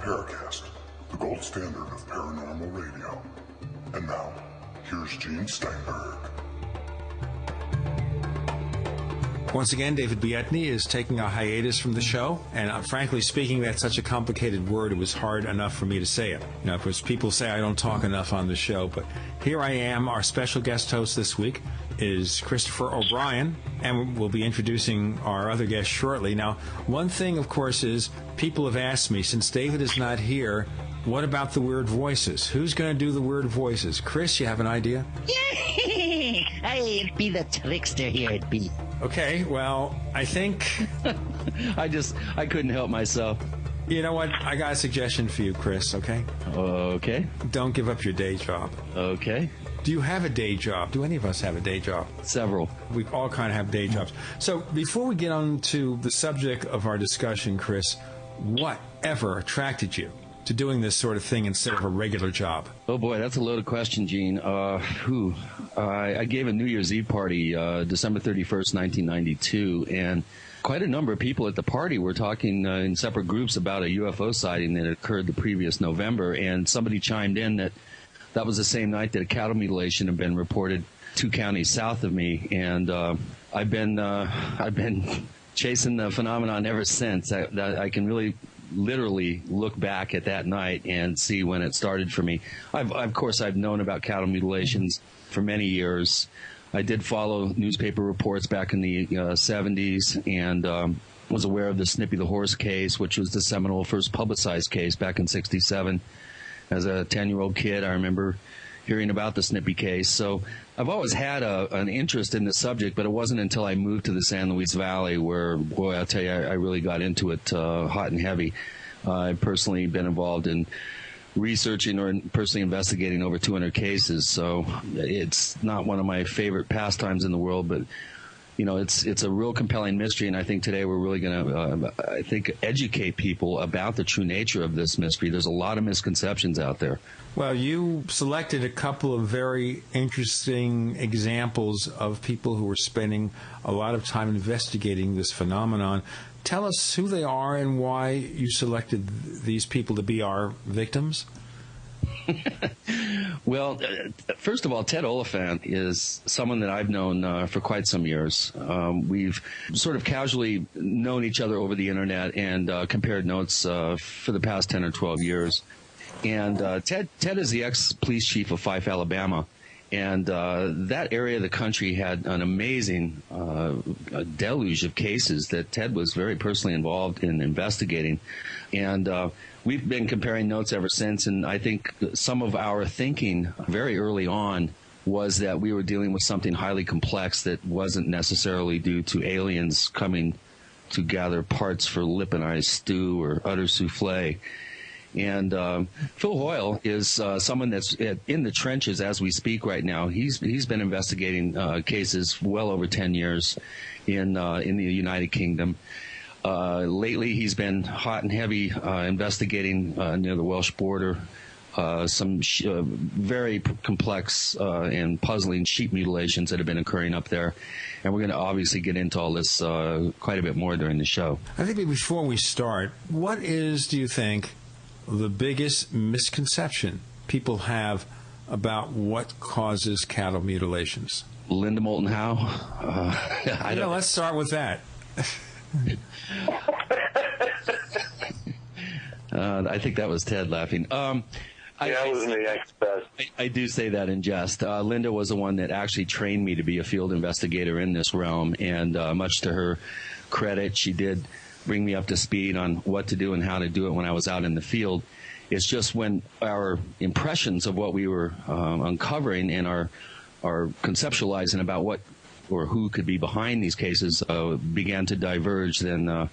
Paracast, the gold standard of paranormal radio. And now, here's Gene Steinberg. Once again, David Bietney is taking a hiatus from the show, and frankly speaking, that's such a complicated word, it was hard enough for me to say it. You know, because people say I don't talk enough on the show, but here I am. Our special guest host this week is Christopher O'Brien, and we'll be introducing our other guest shortly. Now, one thing, of course, is people have asked me, since David is not here, what about the weird voices? Who's going to do the weird voices? Chris, you have an idea? I'd be the trickster here, it'd be. Okay, well, I think... I couldn't help myself. You know what? I got a suggestion for you, Chris, okay? Okay. Don't give up your day job. Okay. Do you have a day job? Do any of us have a day job? Several. We all kind of have day jobs. So before we get on to the subject of our discussion, Chris, whatever attracted you to doing this sort of thing instead of a regular job? Oh, boy, that's a loaded question, Gene. I gave a New Year's Eve party December 31st, 1992, and quite a number of people at the party were talking in separate groups about a UFO sighting that occurred the previous November, and somebody chimed in that was the same night that a cattle mutilation had been reported 2 counties south of me, and I've been chasing the phenomenon ever since. I can really literally look back at that night and see when it started for me. Of course, I've known about cattle mutilations for many years. I did follow newspaper reports back in the 70s and was aware of the Snippy the Horse case, which was the seminal first publicized case back in '67. As a 10-year-old kid, I remember hearing about the Snippy case. So I've always had an interest in the subject, but it wasn't until I moved to the San Luis Valley where, boy, I'll tell you, I really got into it hot and heavy. I've personally been involved in researching or personally investigating over 200 cases, so it's not one of my favorite pastimes in the world, but you know, it's a real compelling mystery, and I think today we're really going to, educate people about the true nature of this mystery. There's a lot of misconceptions out there. Well, you selected a couple of very interesting examples of people who were spending a lot of time investigating this phenomenon. Tell us who they are and why you selected these people to be our victims. Well, first of all, Ted Oliphant is someone that I've known for quite some years. We've sort of casually known each other over the internet and compared notes for the past 10 or 12 years. And Ted is the ex-police chief of Fife, Alabama. And that area of the country had an amazing deluge of cases that Ted was very personally involved in investigating. And we've been comparing notes ever since, and I think some of our thinking very early on was that we were dealing with something highly complex that wasn't necessarily due to aliens coming to gather parts for lip and eye stew or udder souffle. And Phil Hoyle is someone that's in the trenches as we speak right now. He's been investigating cases well over 10 years in the United Kingdom. Lately, he's been hot and heavy investigating near the Welsh border some very complex and puzzling sheep mutilations that have been occurring up there. And we're going to obviously get into all this quite a bit more during the show. I think before we start, what is, do you think, the biggest misconception people have about what causes cattle mutilations? Linda Moulton Howe? Let's start with that. I think that was Ted laughing. That was me, I suppose. I do say that in jest. Linda was the one that actually trained me to be a field investigator in this realm, and much to her credit, she did bring me up to speed on what to do and how to do it when I was out in the field. It's just when our impressions of what we were uncovering and our conceptualizing about what or who could be behind these cases began to diverge, then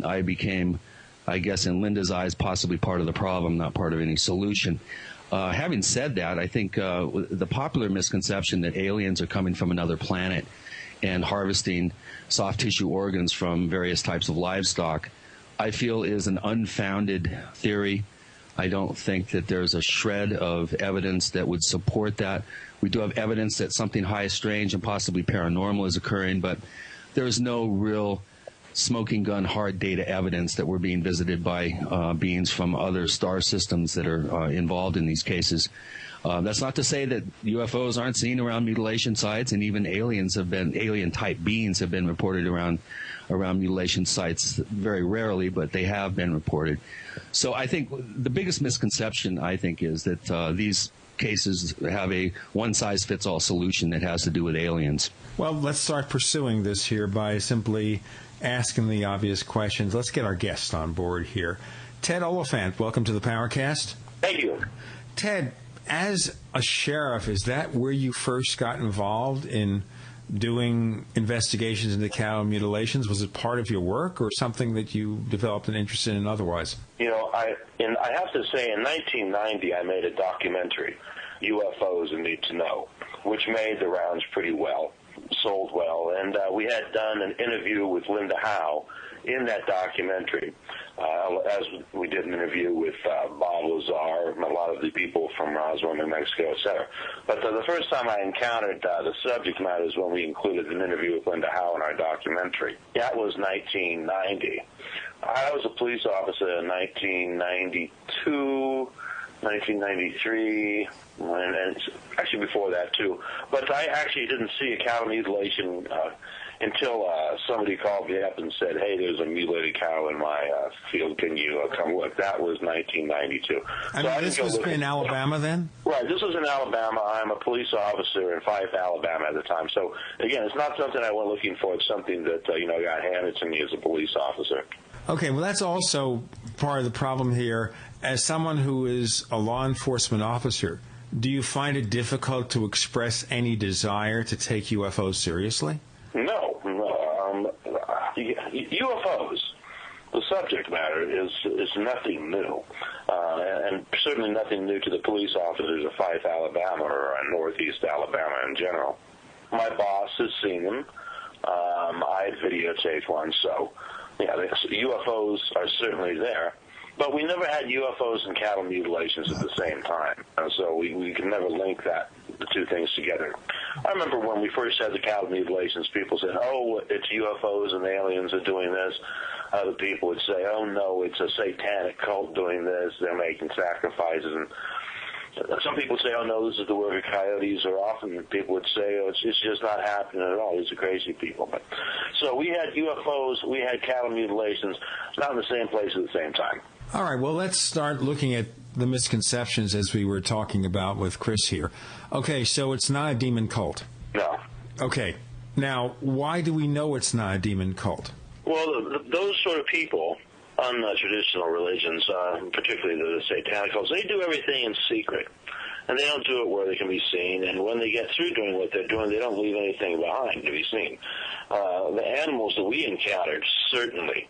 I became, I guess, in Linda's eyes, possibly part of the problem, not part of any solution. Having said that, I think the popular misconception that aliens are coming from another planet and harvesting soft tissue organs from various types of livestock, I feel is an unfounded theory. I don't think that there's a shred of evidence that would support that. We do have evidence that something high strange and possibly paranormal is occurring, but there is no real smoking gun hard data evidence that we're being visited by beings from other star systems that are involved in these cases. That's not to say that UFOs aren't seen around mutilation sites, and even alien-type beings have been reported around mutilation sites, very rarely, but they have been reported. So I think the biggest misconception, is that these cases have a one-size-fits-all solution that has to do with aliens. Well, let's start pursuing this here by simply asking the obvious questions. Let's get our guest on board here. Ted Oliphant, welcome to the Paracast. Thank you. Ted, as a sheriff, is that where you first got involved in doing investigations into cattle mutilations? Was it part of your work or something that you developed an interest in otherwise? I have to say, in 1990, I made a documentary, UFOs and Need to Know, which made the rounds pretty well, sold well, and we had done an interview with Linda Howe in that documentary, as we did an interview with Bob Lazar, a lot of the people from Roswell, New Mexico, etc. But the first time I encountered the subject matter is when we included an interview with Linda Howe in our documentary. That was 1990. I was a police officer in 1992, 1993, and actually before that too. But I actually didn't see a cattle mutilation until somebody called me up and said, "Hey, there's a mutilated cow in my field. Can you come look?" That was 1992. And so this was in Alabama then? Right. This was in Alabama. I'm a police officer in Fife, Alabama at the time. So, again, it's not something I went looking for. It's something that, got handed to me as a police officer. Okay, well, that's also part of the problem here. As someone who is a law enforcement officer, do you find it difficult to express any desire to take UFOs seriously? No. UFOs, the subject matter, is nothing new, and certainly nothing new to the police officers of Fife, Alabama, or Northeast Alabama in general. My boss has seen them. I videotaped one, so yeah, the UFOs are certainly there. But we never had UFOs and cattle mutilations at the same time, and so we can never link the two things together. I remember when we first had the cattle mutilations, people said, "Oh, it's UFOs and aliens are doing this." Other people would say, "Oh, no, it's a satanic cult doing this. They're making sacrifices." And some people say, "Oh, no, this is the work of coyotes," or often people would say, "Oh, it's just not happening at all. These are crazy people." But so we had UFOs, we had cattle mutilations, not in the same place at the same time. All right, well, let's start looking at the misconceptions as we were talking about with Chris here. Okay, so it's not a demon cult. No. Okay, now, why do we know it's not a demon cult? Well, those sort of people on traditional religions, particularly the satanic cults, they do everything in secret. And they don't do it where they can be seen. And when they get through doing what they're doing, they don't leave anything behind to be seen. The animals that we encountered certainly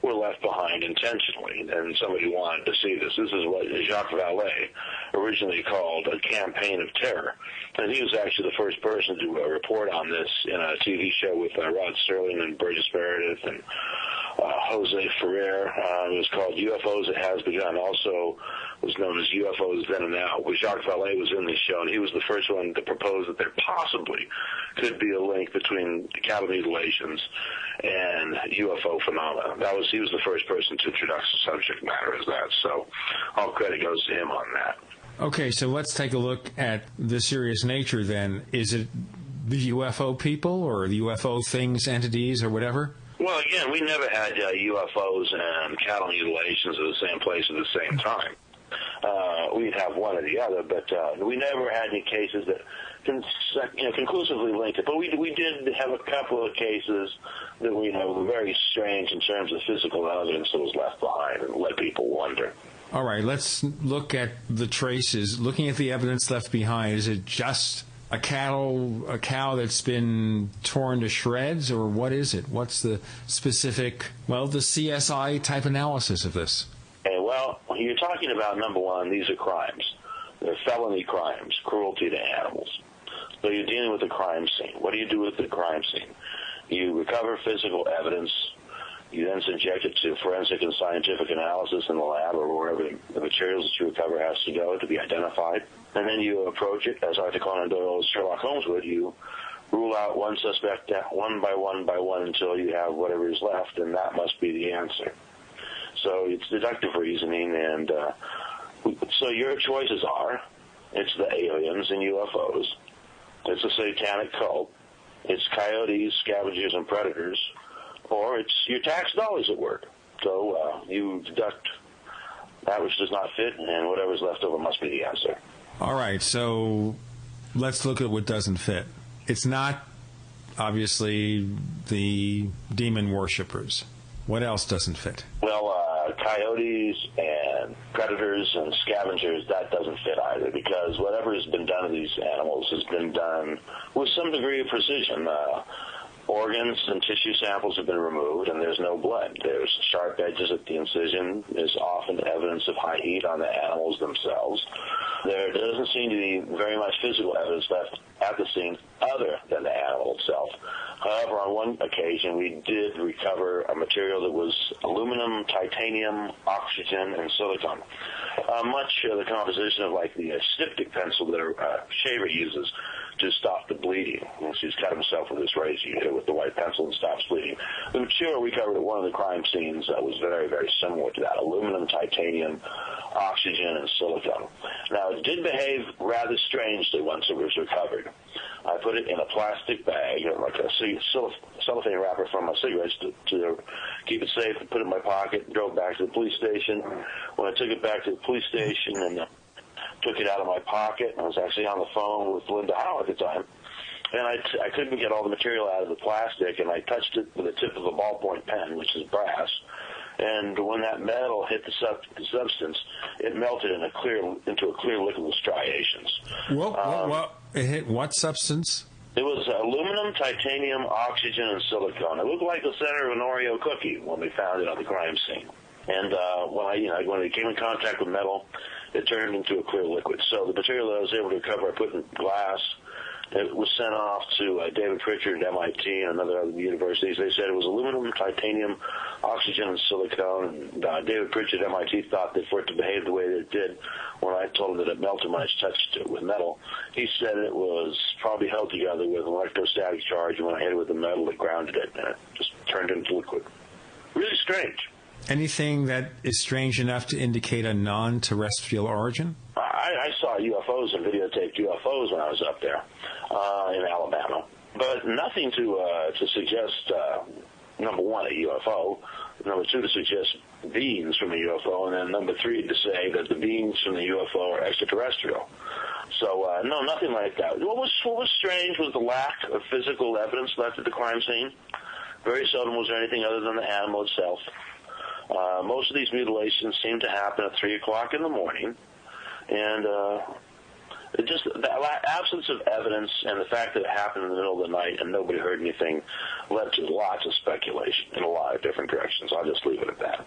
were left behind intentionally, and somebody wanted to see this. This is what Jacques Vallée originally called a campaign of terror. And he was actually the first person to report on this in a TV show with Rod Serling and Burgess Meredith and Jose Ferrer. It was called UFOs It Has Begun. Also was known as UFOs Then and Now. Jacques Vallée was in this show, and he was the first one to propose that there possibly could be a link between cattle mutilations and UFO phenomena. He was the first person to introduce the subject matter as that. So all credit goes to him on that. Okay, so let's take a look at the serious nature then. Is it the UFO people or the UFO things, entities, or whatever? Well, again, we never had UFOs and cattle mutilations at the same place at the same time. We'd have one or the other, but we never had any cases that conclusively linked it. But we did have a couple of cases that were very strange in terms of physical evidence that was left behind and let people wonder. All right, let's look at the traces. Looking at the evidence left behind, is it just a cow that's been torn to shreds, or what is it? What's the specific, the CSI type analysis of this? Well, you're talking about, number one, these are crimes. They're felony crimes, cruelty to animals. So you're dealing with the crime scene. What do you do with the crime scene? You recover physical evidence. You then subject it to forensic and scientific analysis in the lab or wherever the materials that you recover has to go to be identified. And then you approach it, as Arthur Conan Doyle's Sherlock Holmes would. You rule out one suspect one by one until you have whatever is left, and that must be the answer. So it's deductive reasoning, and so your choices are, it's the aliens and UFOs, it's a satanic cult, it's coyotes, scavengers, and predators, or it's your tax dollars at work. So you deduct that which does not fit, and whatever's left over must be the answer. All right, so let's look at what doesn't fit. It's not, obviously, the demon worshippers. What else doesn't fit? Well, coyotes and predators and scavengers, that doesn't fit either, because whatever has been done to these animals has been done with some degree of precision. Organs and tissue samples have been removed, and there's no blood. There's sharp edges at the incision. There's often evidence of high heat on the animals themselves. There doesn't seem to be very much physical evidence left at the scene other than the animal itself. However, on one occasion, we did recover a material that was aluminum, titanium, oxygen, and silicon. Much of the composition of like the styptic pencil that a shaver uses to stop the bleeding. He's cut himself with his razor. You hit it with the white pencil and stops bleeding. The material recovered at one of the crime scenes was very, very similar to that: aluminum, titanium, oxygen, and silicon. Now, it did behave rather strangely once it was recovered. I put it in a plastic bag, like a cellophane wrapper from my cigarettes to keep it safe, and put it in my pocket, and drove back to the police station. When I took it back to the police station and took it out of my pocket, I was actually on the phone with Linda Howe at the time, and I couldn't get all the material out of the plastic, and I touched it with the tip of a ballpoint pen, which is brass. And when that metal hit the substance, it melted into a clear liquid with striations. Well, it hit what substance? It was aluminum, titanium, oxygen, and silicone. It looked like the center of an Oreo cookie when we found it on the crime scene. And when it came in contact with metal, it turned into a clear liquid. So the material that I was able to recover, I put in glass. It was sent off to David Pritchard at MIT and other universities. They said it was aluminum, titanium, oxygen, and silicone. And David Pritchard at MIT thought that for it to behave the way that it did, when I told him that it melted when I touched it with metal, he said it was probably held together with an electrostatic charge, and when I hit it with the metal, it grounded it, and it just turned into liquid. Really strange. Anything that is strange enough to indicate a non-terrestrial origin? I saw UFOs and videotaped UFOs when I was up there in Alabama, but nothing to suggest, number one, a UFO, number two, to suggest beings from a UFO, and then number three, to say that the beings from the UFO are extraterrestrial. So, no, nothing like that. What was strange was the lack of physical evidence left at the crime scene. Very seldom was there anything other than the animal itself. Most of these mutilations seem to happen at 3 o'clock in the morning, and the absence of evidence and the fact that it happened in the middle of the night and nobody heard anything led to lots of speculation in a lot of different directions. I'll just leave it at that.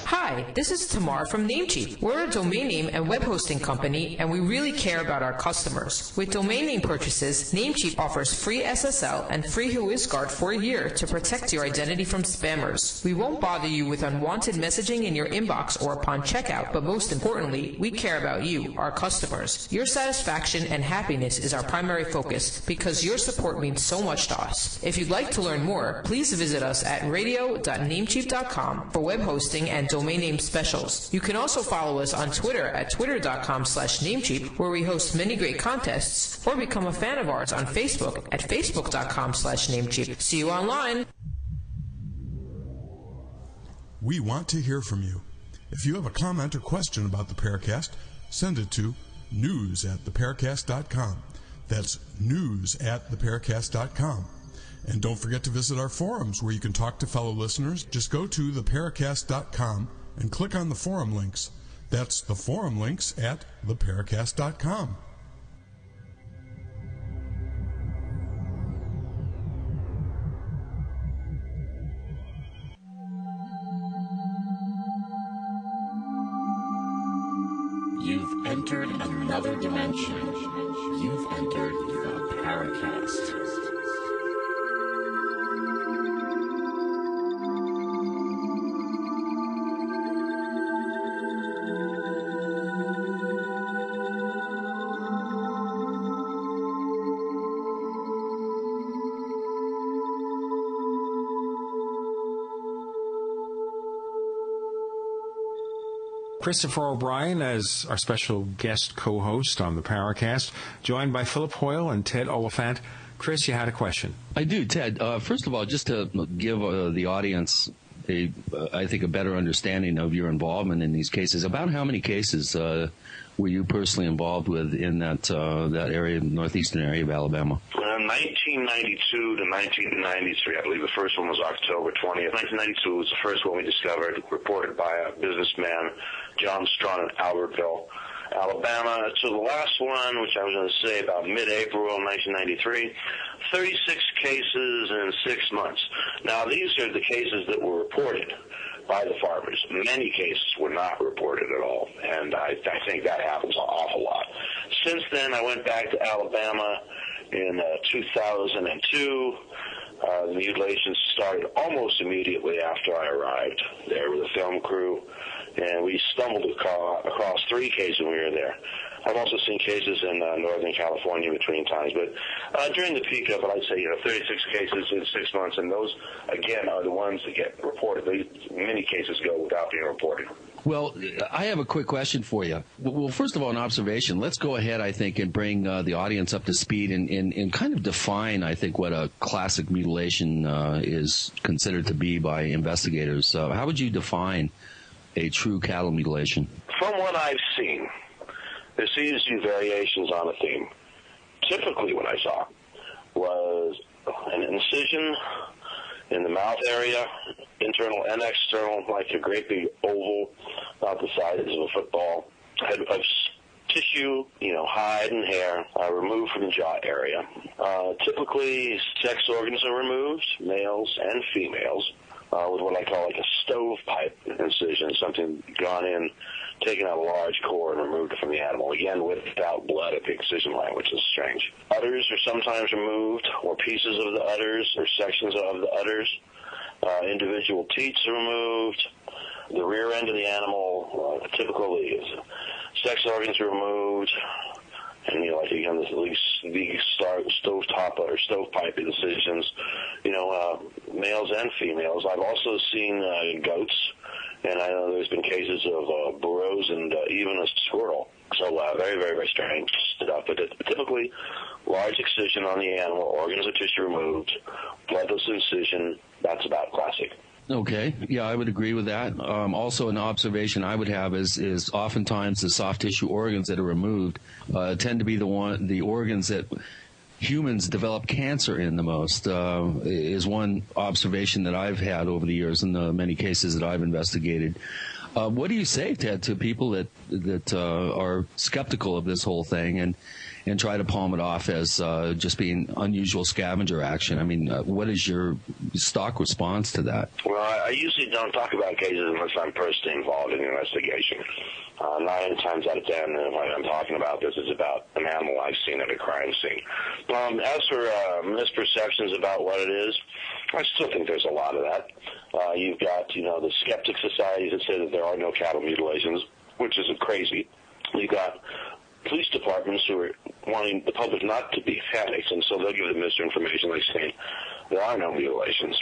Hi, this is Tamar from Namecheap. We're a domain name and web hosting company, and we really care about our customers. With domain name purchases, Namecheap offers free SSL and free WhoisGuard for a year to protect your identity from spammers. We won't bother you with unwanted messaging in your inbox or upon checkout, but most importantly, we care about you, our customers. Your satisfaction and happiness is our primary focus because your support means so much to us. If you'd like to learn more, please visit us at radio.namecheap.com for web hosting and domain name specials. You can also follow us on Twitter at twitter.com/Namecheap, where we host many great contests, or become a fan of ours on Facebook at facebook.com/Namecheap. See you online. We want to hear from you. If you have a comment or question about the Paracast, send it to news@theparacast.com. That's news@theparacast.com. And don't forget to visit our forums where you can talk to fellow listeners. Just go to theparacast.com and click on the forum links. That's the forum links at theparacast.com. You've entered another dimension. You've entered the Paracast. Christopher O'Brien as our special guest co-host on the Paracast, joined by Philip Hoyle and Ted Oliphant. Chris, you had a question. I do, Ted. First of all, just to give the audience I think a better understanding of your involvement in these cases. About how many cases were you personally involved with in that area, northeastern area of Alabama? 1992 to 1993, I believe the first one was October 20th. 1992 was the first one we discovered, reported by a businessman, John Strawn in Albertville, Alabama. So the last one, which I was going to say about mid-April 1993, 36 cases in 6 months. Now, these are the cases that were reported by the farmers. Many cases were not reported at all, and I think that happens an awful lot. Since then, I went back to Alabama in 2002. The mutilations started almost immediately after I arrived there with a film crew, and we stumbled across 3 cases when we were there. I've also seen cases in Northern California between times, but during the peak of it, I'd say 36 cases in 6 months, and those, again, are the ones that get reported. Many cases go without being reported. Well, I have a quick question for you. Well, first of all, an observation. Let's go ahead, I think, and bring the audience up to speed and kind of define, I think, what a classic mutilation is considered to be by investigators. How would you define a true cattle mutilation? From what I've seen, there seems to be variations on a theme. Typically what I saw was an incision in the mouth area, internal and external, like a great big oval about the size of a football, of tissue, hide and hair, removed from the jaw area. Typically, sex organs are removed, males and females, with what I call like a stovepipe incision, something gone in, taken out a large cord and removed it from the animal, again without blood at the excision line, which is strange. Udders are sometimes removed, or pieces of the udders, or sections of the udders. Individual teats are removed. The rear end of the animal, typically is sex organs are removed. And, like, again, these stovetop or stovepipe incisions, males and females. I've also seen goats, and I know there's been cases of burros and even a squirrel. So very, very, very strange stuff. But typically, large excision on the animal, organs or tissue removed, bloodless incision, that's about classic. Okay. Yeah, I would agree with that. Also, an observation I would have is oftentimes the soft tissue organs that are removed tend to be the organs that humans develop cancer in the most, is one observation that I've had over the years in the many cases that I've investigated. What do you say, Ted, to people that are skeptical of this whole thing and try to palm it off as just being unusual scavenger action? I mean, what is your stock response to that? Well, I usually don't talk about cases unless I'm personally involved in the investigation. 9 times out of 10, when I'm talking about this, is about an animal I've seen at a crime scene. As for misperceptions about what it is, I still think there's a lot of that. You've got, the skeptic societies that say that there are no cattle mutilations, which is crazy. You've got police departments who are wanting the public not to be fanatics, and so they'll give them misinformation like saying there are no mutilations.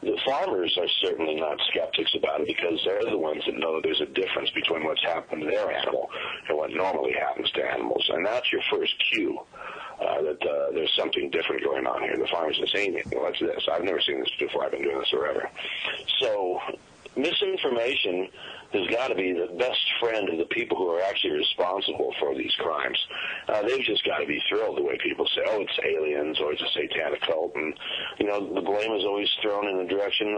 The farmers are certainly not skeptics about it because they're the ones that know that there's a difference between what's happened to their animal and what normally happens to animals, and that's your first cue that there's something different going on here. The farmers are saying, what's this? I've never seen this before. I've been doing this forever. So misinformation has got to be the best friend of the people who are actually responsible for these crimes. They've just got to be thrilled the way people say, oh, it's aliens or it's a satanic cult. And, the blame is always thrown in a direction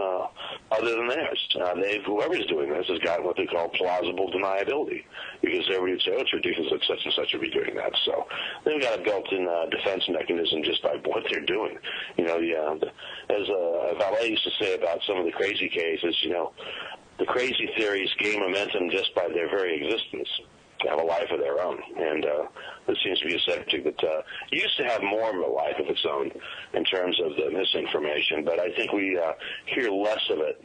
other than theirs. Whoever's doing this has got what they call plausible deniability because everybody would say, oh, it's ridiculous that such and such would be doing that. So they've got a built-in defense mechanism just by what they're doing. As Valet used to say about some of the crazy cases, the crazy theories gain momentum just by their very existence, have a life of their own. And this seems to be a subject that used to have more of a life of its own in terms of the misinformation, but I think we hear less of it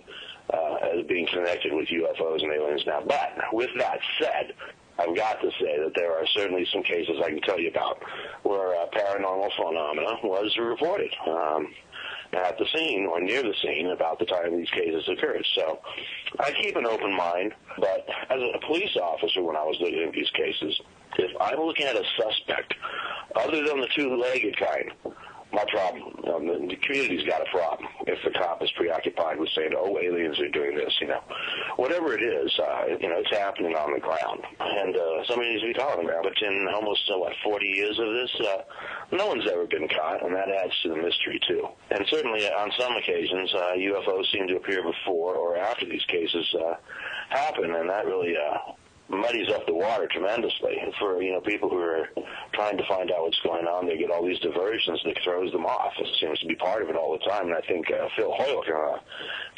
as being connected with UFOs and aliens now. But with that said, I've got to say that there are certainly some cases I can tell you about where paranormal phenomena was reported. at the scene or near the scene about the time these cases occurred. So I keep an open mind, but as a police officer, when I was looking at these cases, if I'm looking at a suspect other than the two-legged kind, my problem, the community's got a problem if the cop is preoccupied with saying, oh, aliens are doing this, Whatever it is, it's happening on the ground. And somebody needs to be talking about it. But in almost, 40 years of this, no one's ever been caught, and that adds to the mystery, too. And certainly on some occasions, UFOs seem to appear before or after these cases happen, and that really muddies up the water tremendously for people who are trying to find out what's going on. They get all these diversions that throws them off. It seems to be part of it all the time. And I think Phil Hoyle can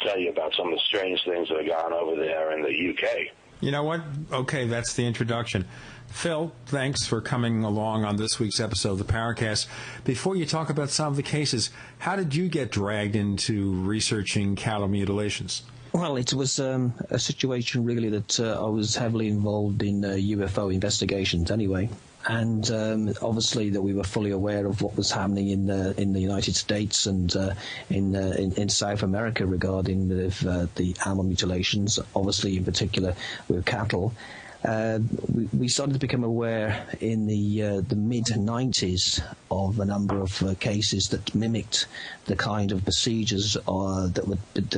tell you about some of the strange things that have gone over there in the UK. You know what? Okay, that's the introduction. Phil, thanks for coming along on this week's episode of the Paracast. Before you talk about some of the cases, how did you get dragged into researching cattle mutilations? Well, it was a situation really that I was heavily involved in UFO investigations anyway, and obviously that we were fully aware of what was happening in the United States and in South America regarding the animal mutilations, obviously in particular with cattle. We started to become aware in the mid-90s of a number of cases that mimicked the kind of procedures that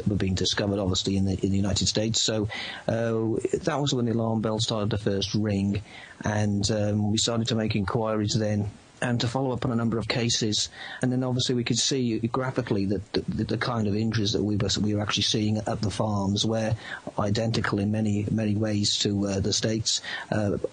were being discovered, obviously, in the United States. So that was when the alarm bell started to first ring, and we started to make inquiries then, and to follow up on a number of cases. And then obviously we could see graphically that the kind of injuries that we were actually seeing at the farms were identical in many ways to the States,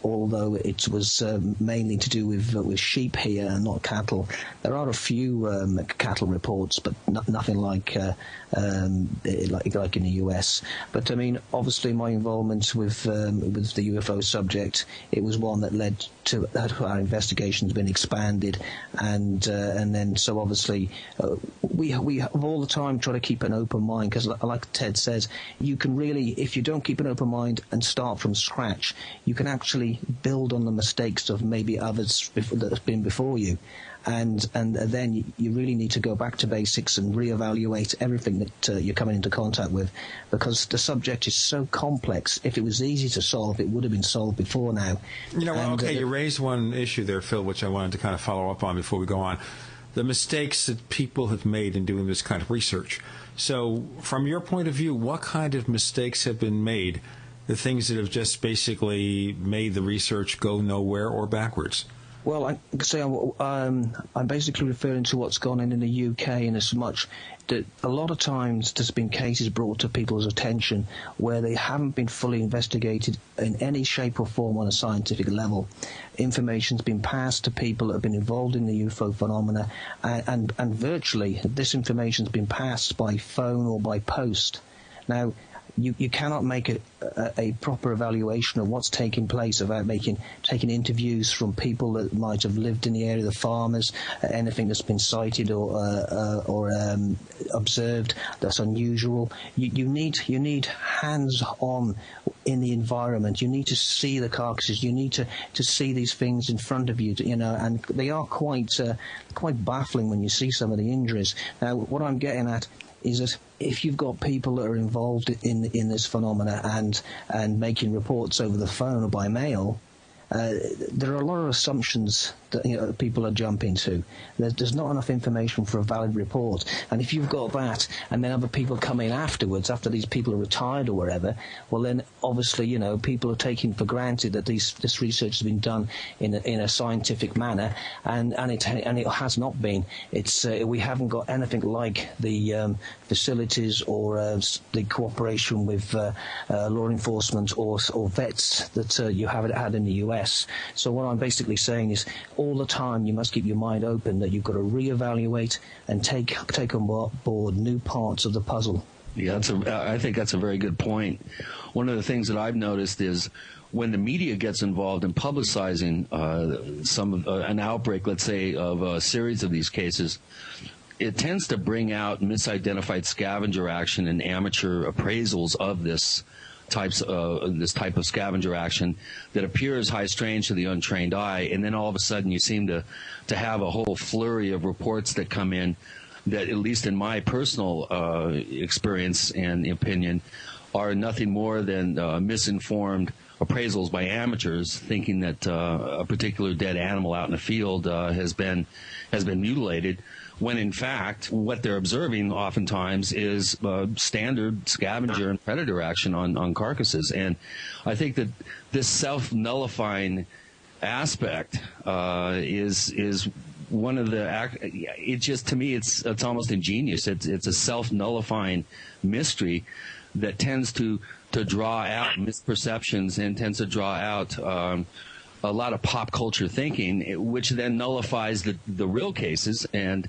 although it was mainly to do with sheep here and not cattle. There are a few cattle reports, but nothing like in the US. But I mean, obviously my involvement with the UFO subject, it was one that led to our investigations been expanded, and then so obviously we have all the time try to keep an open mind, because like Ted says, you can really, if you don't keep an open mind and start from scratch, you can actually build on the mistakes of maybe others that have been before you. And then you really need to go back to basics and reevaluate everything that you're coming into contact with, because the subject is so complex. If it was easy to solve, it would have been solved before now. You raised one issue there, Phil, which I wanted to kind of follow up on before we go on. The mistakes that people have made in doing this kind of research. So from your point of view, what kind of mistakes have been made, the things that have just basically made the research go nowhere or backwards? Well, I'm basically referring to what's gone on in the UK, in as much that a lot of times there's been cases brought to people's attention where they haven't been fully investigated in any shape or form on a scientific level. Information's been passed to people that have been involved in the UFO phenomena, and virtually this information's been passed by phone or by post. Now, you cannot make a proper evaluation of what's taking place without taking interviews from people that might have lived in the area, the farmers, anything that's been sighted or observed that's unusual. You need hands-on in the environment. You need to see the carcasses. You need to see these things in front of you, and they are quite baffling when you see some of the injuries. Now, what I'm getting at is that if you've got people that are involved in this phenomena and making reports over the phone or by mail, there are a lot of assumptions that people are jumping to. There's not enough information for a valid report, and if you've got that, and then other people come in afterwards, after these people are retired or whatever, well then obviously people are taking for granted that this research has been done in a scientific manner, and it has not been. We haven't got anything like the facilities or the cooperation with law enforcement or vets that you have had in the US. So what I'm basically saying is, all the time you must keep your mind open, that you've got to reevaluate and take on board new parts of the puzzle. Yeah, I think that's a very good point. One of the things that I've noticed is when the media gets involved in publicizing an outbreak, let's say, of a series of these cases, it tends to bring out misidentified scavenger action and amateur appraisals of this type of scavenger action that appears high strange to the untrained eye, and then all of a sudden you seem to have a whole flurry of reports that come in that, at least in my personal experience and opinion, are nothing more than misinformed appraisals by amateurs, thinking that a particular dead animal out in the field has been mutilated, when in fact what they're observing oftentimes is standard scavenger and predator action on carcasses. And I think that this self-nullifying aspect is one of the, it just, to me, it's almost ingenious. It's a self-nullifying mystery that tends to draw out misperceptions and tends to draw out a lot of pop culture thinking, which then nullifies the real cases and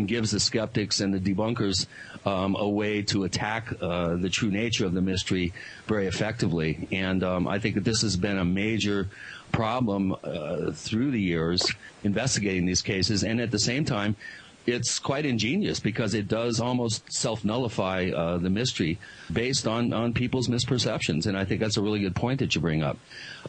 gives the skeptics and the debunkers a way to attack the true nature of the mystery very effectively. And I think that this has been a major problem through the years investigating these cases, and at the same time it's quite ingenious because it does almost self-nullify the mystery based on people's misperceptions. And I think that's a really good point that you bring up.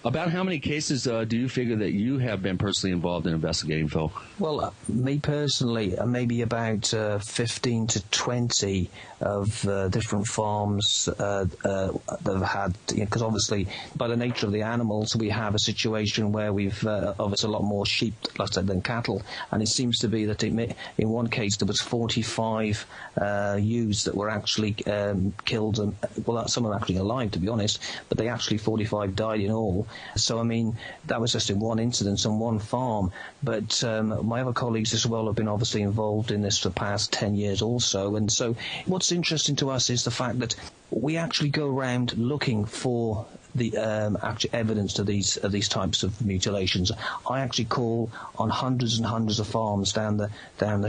About how many cases do you figure that you have been personally involved in investigating, Phil? Well, me personally, maybe about 15 to 20 of different farms that have had, because obviously by the nature of the animals, we have a situation where we've obviously a lot more sheep, like I said, than cattle, and it seems to be that in one case there was 45 ewes that were actually killed, and well, some are actually alive, to be honest, but they actually 45 died in all. So I mean, that was just in one incident on one farm. But my other colleagues as well have been obviously involved in this for the past 10 years also. And so what's interesting to us is the fact that we actually go around looking for the actual evidence to these types of mutilations. I actually call on hundreds and hundreds of farms down the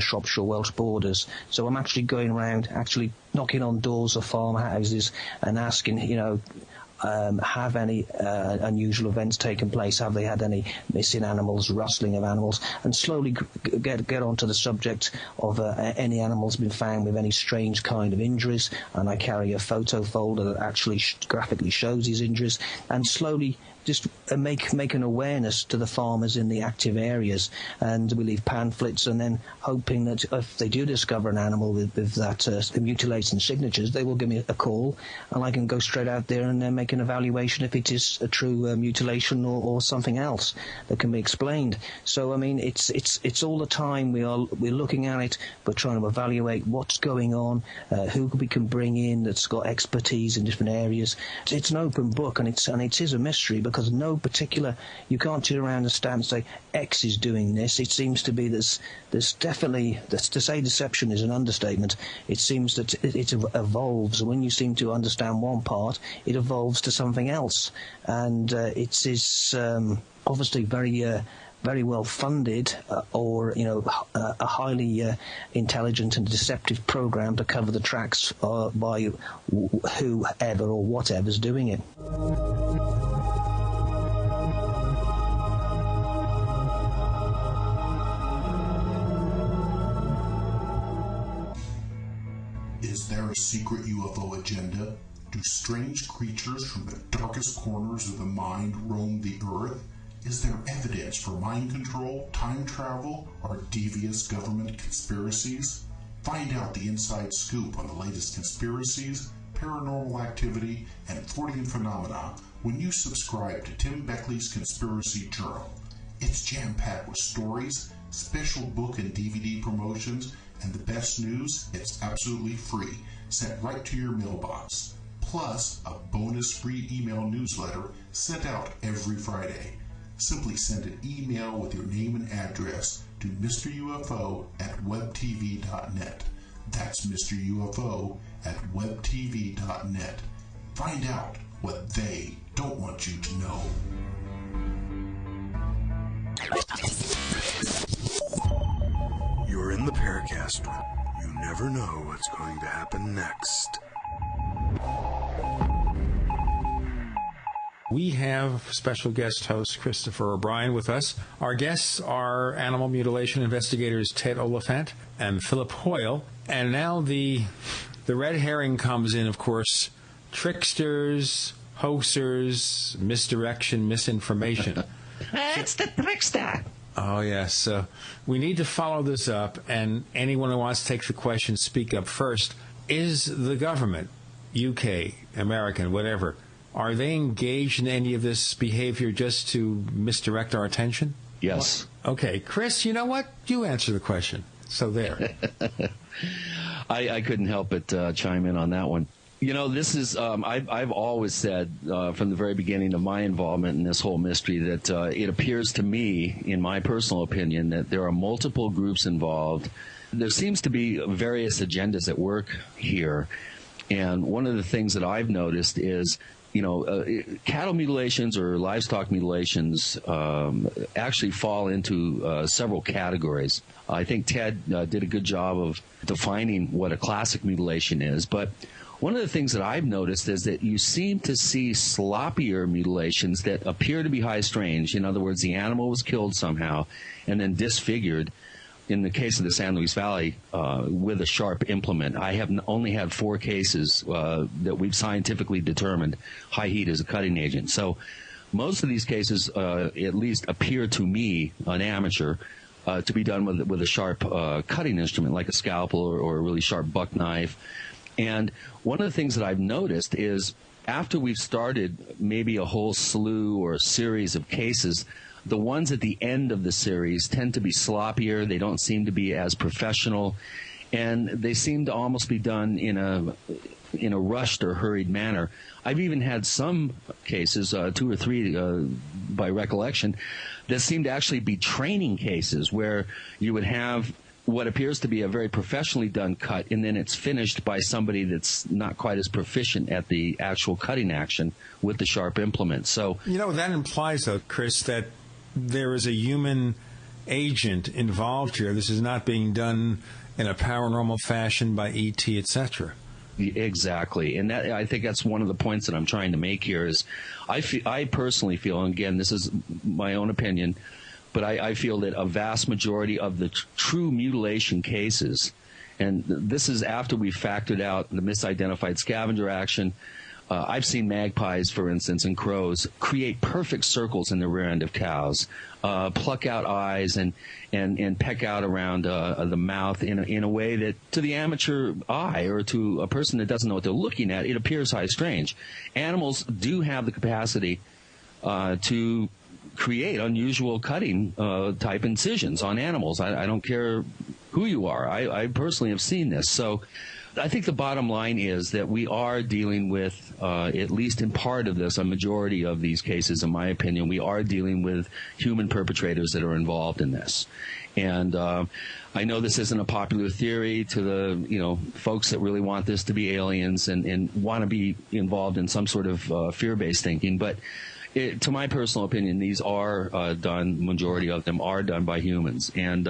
Shropshire Welsh borders. So I'm actually going around, actually knocking on doors of farmhouses and asking, have any unusual events taken place? Have they had any missing animals, rustling of animals? And slowly get onto the subject of any animals been found with any strange kind of injuries. And I carry a photo folder that actually graphically shows these injuries, and slowly just make an awareness to the farmers in the active areas. And we leave pamphlets, and then hoping that if they do discover an animal with that mutilation signatures, they will give me a call, and I can go straight out there and make an evaluation if it is a true mutilation or something else that can be explained. So I mean, it's all the time we're looking at it, we're trying to evaluate what's going on, who we can bring in that's got expertise in different areas. It's an open book, and it is a mystery, because no particular, you can't turn around and stand and say X is doing this. It seems to be there's definitely, to say deception is an understatement. It seems that it evolves. When you seem to understand one part, it evolves to something else, and it is obviously very well funded, or a highly intelligent and deceptive program to cover the tracks by whoever or whatever's doing it. Is there a secret UFO agenda? Do strange creatures from the darkest corners of the mind roam the Earth? Is there evidence for mind control, time travel, or devious government conspiracies? Find out the inside scoop on the latest conspiracies, paranormal activity, and Fortean phenomena when you subscribe to Tim Beckley's Conspiracy Journal. It's jam-packed with stories, special book and DVD promotions, and the best news, it's absolutely free, sent right to your mailbox. Plus, a bonus free email newsletter sent out every Friday. Simply send an email with your name and address to MrUFO@webtv.net. That's MrUFO@webtv.net. Find out what they don't want you to know. You're in the Paracast room. You never know what's going to happen next. We have special guest host Christopher O'Brien with us. Our guests are animal mutilation investigators Ted Oliphant and Philip Hoyle. And now the red herring comes in, of course, tricksters, hoaxers, misdirection, misinformation. It's the trickster. Oh, yes. We need to follow this up, and anyone who wants to take the question, speak up first. Is the government, UK, American, whatever, are they engaged in any of this behavior just to misdirect our attention? Yes. Okay. Chris, you know what? You answer the question. So there. I couldn't help but chime in on that one. You know, this is, I've always said from the very beginning of my involvement in this whole mystery that it appears to me, in my personal opinion, that there are multiple groups involved. There seems to be various agendas at work here. And one of the things that I've noticed is, you know, cattle mutilations or livestock mutilations actually fall into several categories. I think Ted did a good job of defining what a classic mutilation is, but one of the things that I've noticed is that you seem to see sloppier mutilations that appear to be high strange. In other words, the animal was killed somehow and then disfigured. In the case of the San Luis Valley, with a sharp implement, I have only had 4 cases that we've scientifically determined high heat is a cutting agent. So most of these cases at least appear to me, an amateur, to be done with a sharp cutting instrument like a scalpel or a really sharp buck knife. And one of the things that I've noticed is after we've started maybe a whole slew or a series of cases, the ones at the end of the series tend to be sloppier. They don't seem to be as professional, and they seem to almost be done in a rushed or hurried manner. I've even had some cases, 2 or 3 by recollection, that seem to actually be training cases where you would have what appears to be a very professionally done cut, and then it's finished by somebody that's not quite as proficient at the actual cutting action with the sharp implement. So, you know, that implies, though, Chris, that there is a human agent involved here. This is not being done in a paranormal fashion by ET, etc. Exactly. And that, I think that's one of the points that I'm trying to make here is I personally feel, and again, this is my own opinion, but I feel that a vast majority of the true mutilation cases, and this is after we factored out the misidentified scavenger action. I've seen magpies, for instance, and crows create perfect circles in the rear end of cows, pluck out eyes and peck out around the mouth in a way that to the amateur eye or to a person that doesn't know what they're looking at, it appears high strange. Animals do have the capacity to create unusual cutting type incisions on animals. I don't care who you are. I personally have seen this. So I think the bottom line is that we are dealing with, at least in part of this, a majority of these cases, in my opinion, we are dealing with human perpetrators that are involved in this. And I know this isn't a popular theory to the folks that really want this to be aliens and want to be involved in some sort of fear-based thinking, but to my personal opinion, these are done, majority of them are done by humans. And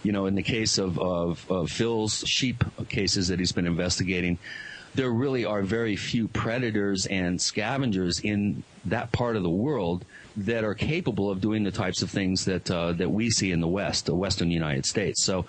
in the case of Phil's sheep cases that he's been investigating, there really are very few predators and scavengers in that part of the world that are capable of doing the types of things that we see in the West, the Western United States. So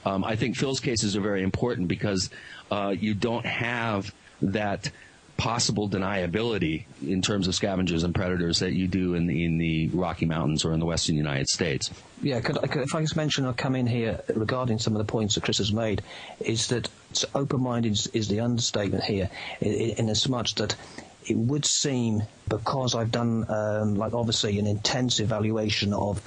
I think Phil's cases are very important because you don't have that possible deniability in terms of scavengers and predators that you do in the Rocky Mountains or in the Western United States. Yeah, if I just mention, I'll come in here regarding some of the points that Chris has made, is that open-minded is the understatement here, in as much that it would seem, because I've done, obviously an intense evaluation of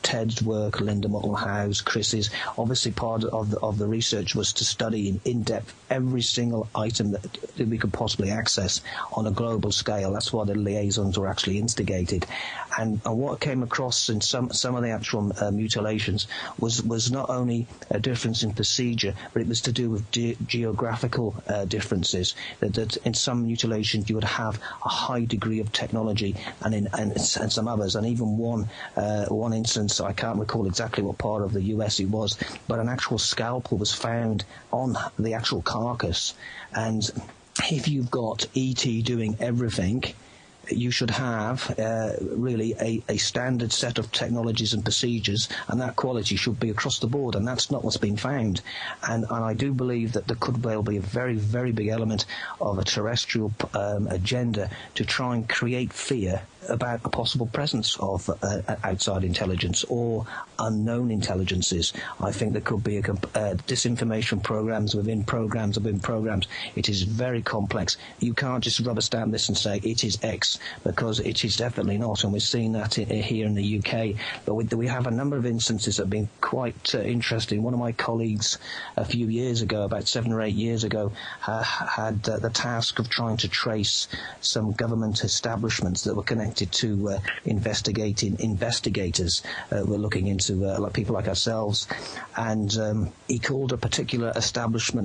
Ted's work, Linda Mottlehouse, Chris's. Obviously, part of the research was to study in depth every single item that we could possibly access on a global scale. That's why the liaisons were actually instigated. And what came across in some of the actual mutilations was not only a difference in procedure, but it was to do with geographical differences. That in some mutilations you would have a high degree of technology, and some others, and even one instance, I can't recall exactly what part of the US it was, but an actual scalpel was found on the actual carcass. And if you've got ET doing everything, you should have really a standard set of technologies and procedures, and that quality should be across the board, and that's not what's been found. And I do believe that there could well be a very, very big element of a terrestrial agenda to try and create fear about a possible presence of outside intelligence or unknown intelligences. I think there could be disinformation programs within programs within programs. It is very complex. You can't just rubber stamp this and say it is X, because it is definitely not, and we're seeing that here in the UK. But we have a number of instances that have been quite interesting. One of my colleagues a few years ago, about 7 or 8 years ago, had the task of trying to trace some government establishments that were connected to investigators were looking into like people like ourselves, and he called a particular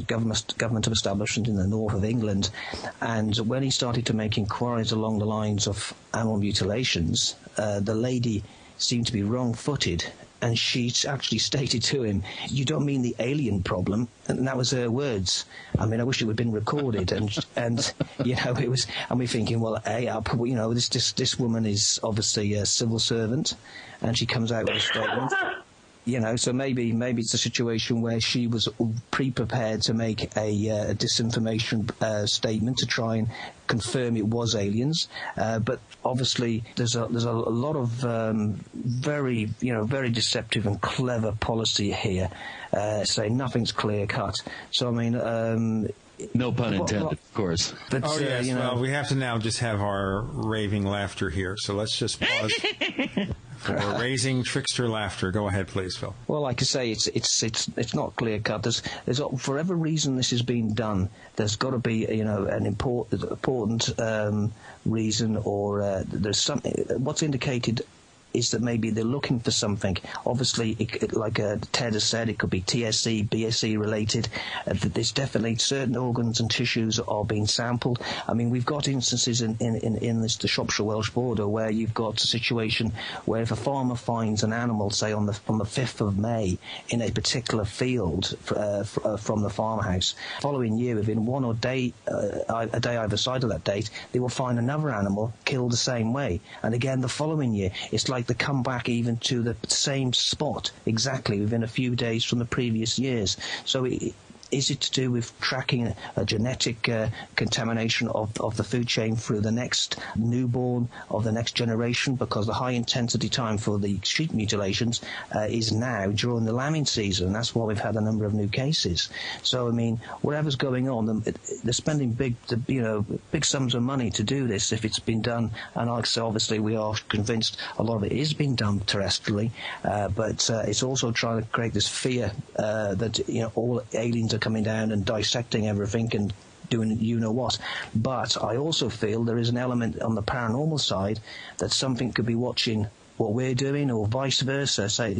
government establishment in the north of England, and when he started to make inquiries along the lines of animal mutilations, the lady seemed to be wrong-footed, and she actually stated to him, "You don't mean the alien problem?" And that was her words. I mean, I wish it would have been recorded. And you know, it was. And we're thinking, well, you know, this woman is obviously a civil servant, and she comes out with a statement. You know, so maybe it's a situation where she was pre-prepared to make a disinformation statement to try and confirm it was aliens. But obviously, there's a lot of very deceptive and clever policy here, saying nothing's clear cut. So I mean. No pun intended, of course. But, yes. you know, well, we have to now just have our raving laughter here. So let's just pause for raising trickster laughter. Go ahead, please, Phil. Well, like I say, it's not clear cut. There's for whatever reason this is being done, there's got to be an important reason, or there's something. What's indicated is that maybe they're looking for something. Obviously, like Ted has said, it could be TSE, BSE related. There's definitely certain organs and tissues are being sampled. I mean, we've got instances in the Shropshire Welsh border where you've got a situation where if a farmer finds an animal, say on the 5th of May in a particular field from the farmhouse, following year, within a day either side of that date, they will find another animal killed the same way. And again, the following year, it's like they come back even to the same spot exactly within a few days from the previous years. So is it to do with tracking a genetic contamination of the food chain through the next newborn of the next generation? Because the high intensity time for the sheep mutilations is now during the lambing season, and that's why we've had a number of new cases. So I mean, whatever's going on, they're spending big sums of money to do this if it's been done. And like I say, obviously we are convinced a lot of it is being done terrestrially, but it's also trying to create this fear that all aliens are coming down and dissecting everything and doing what. But I also feel there is an element on the paranormal side that something could be watching what we're doing, or vice versa. So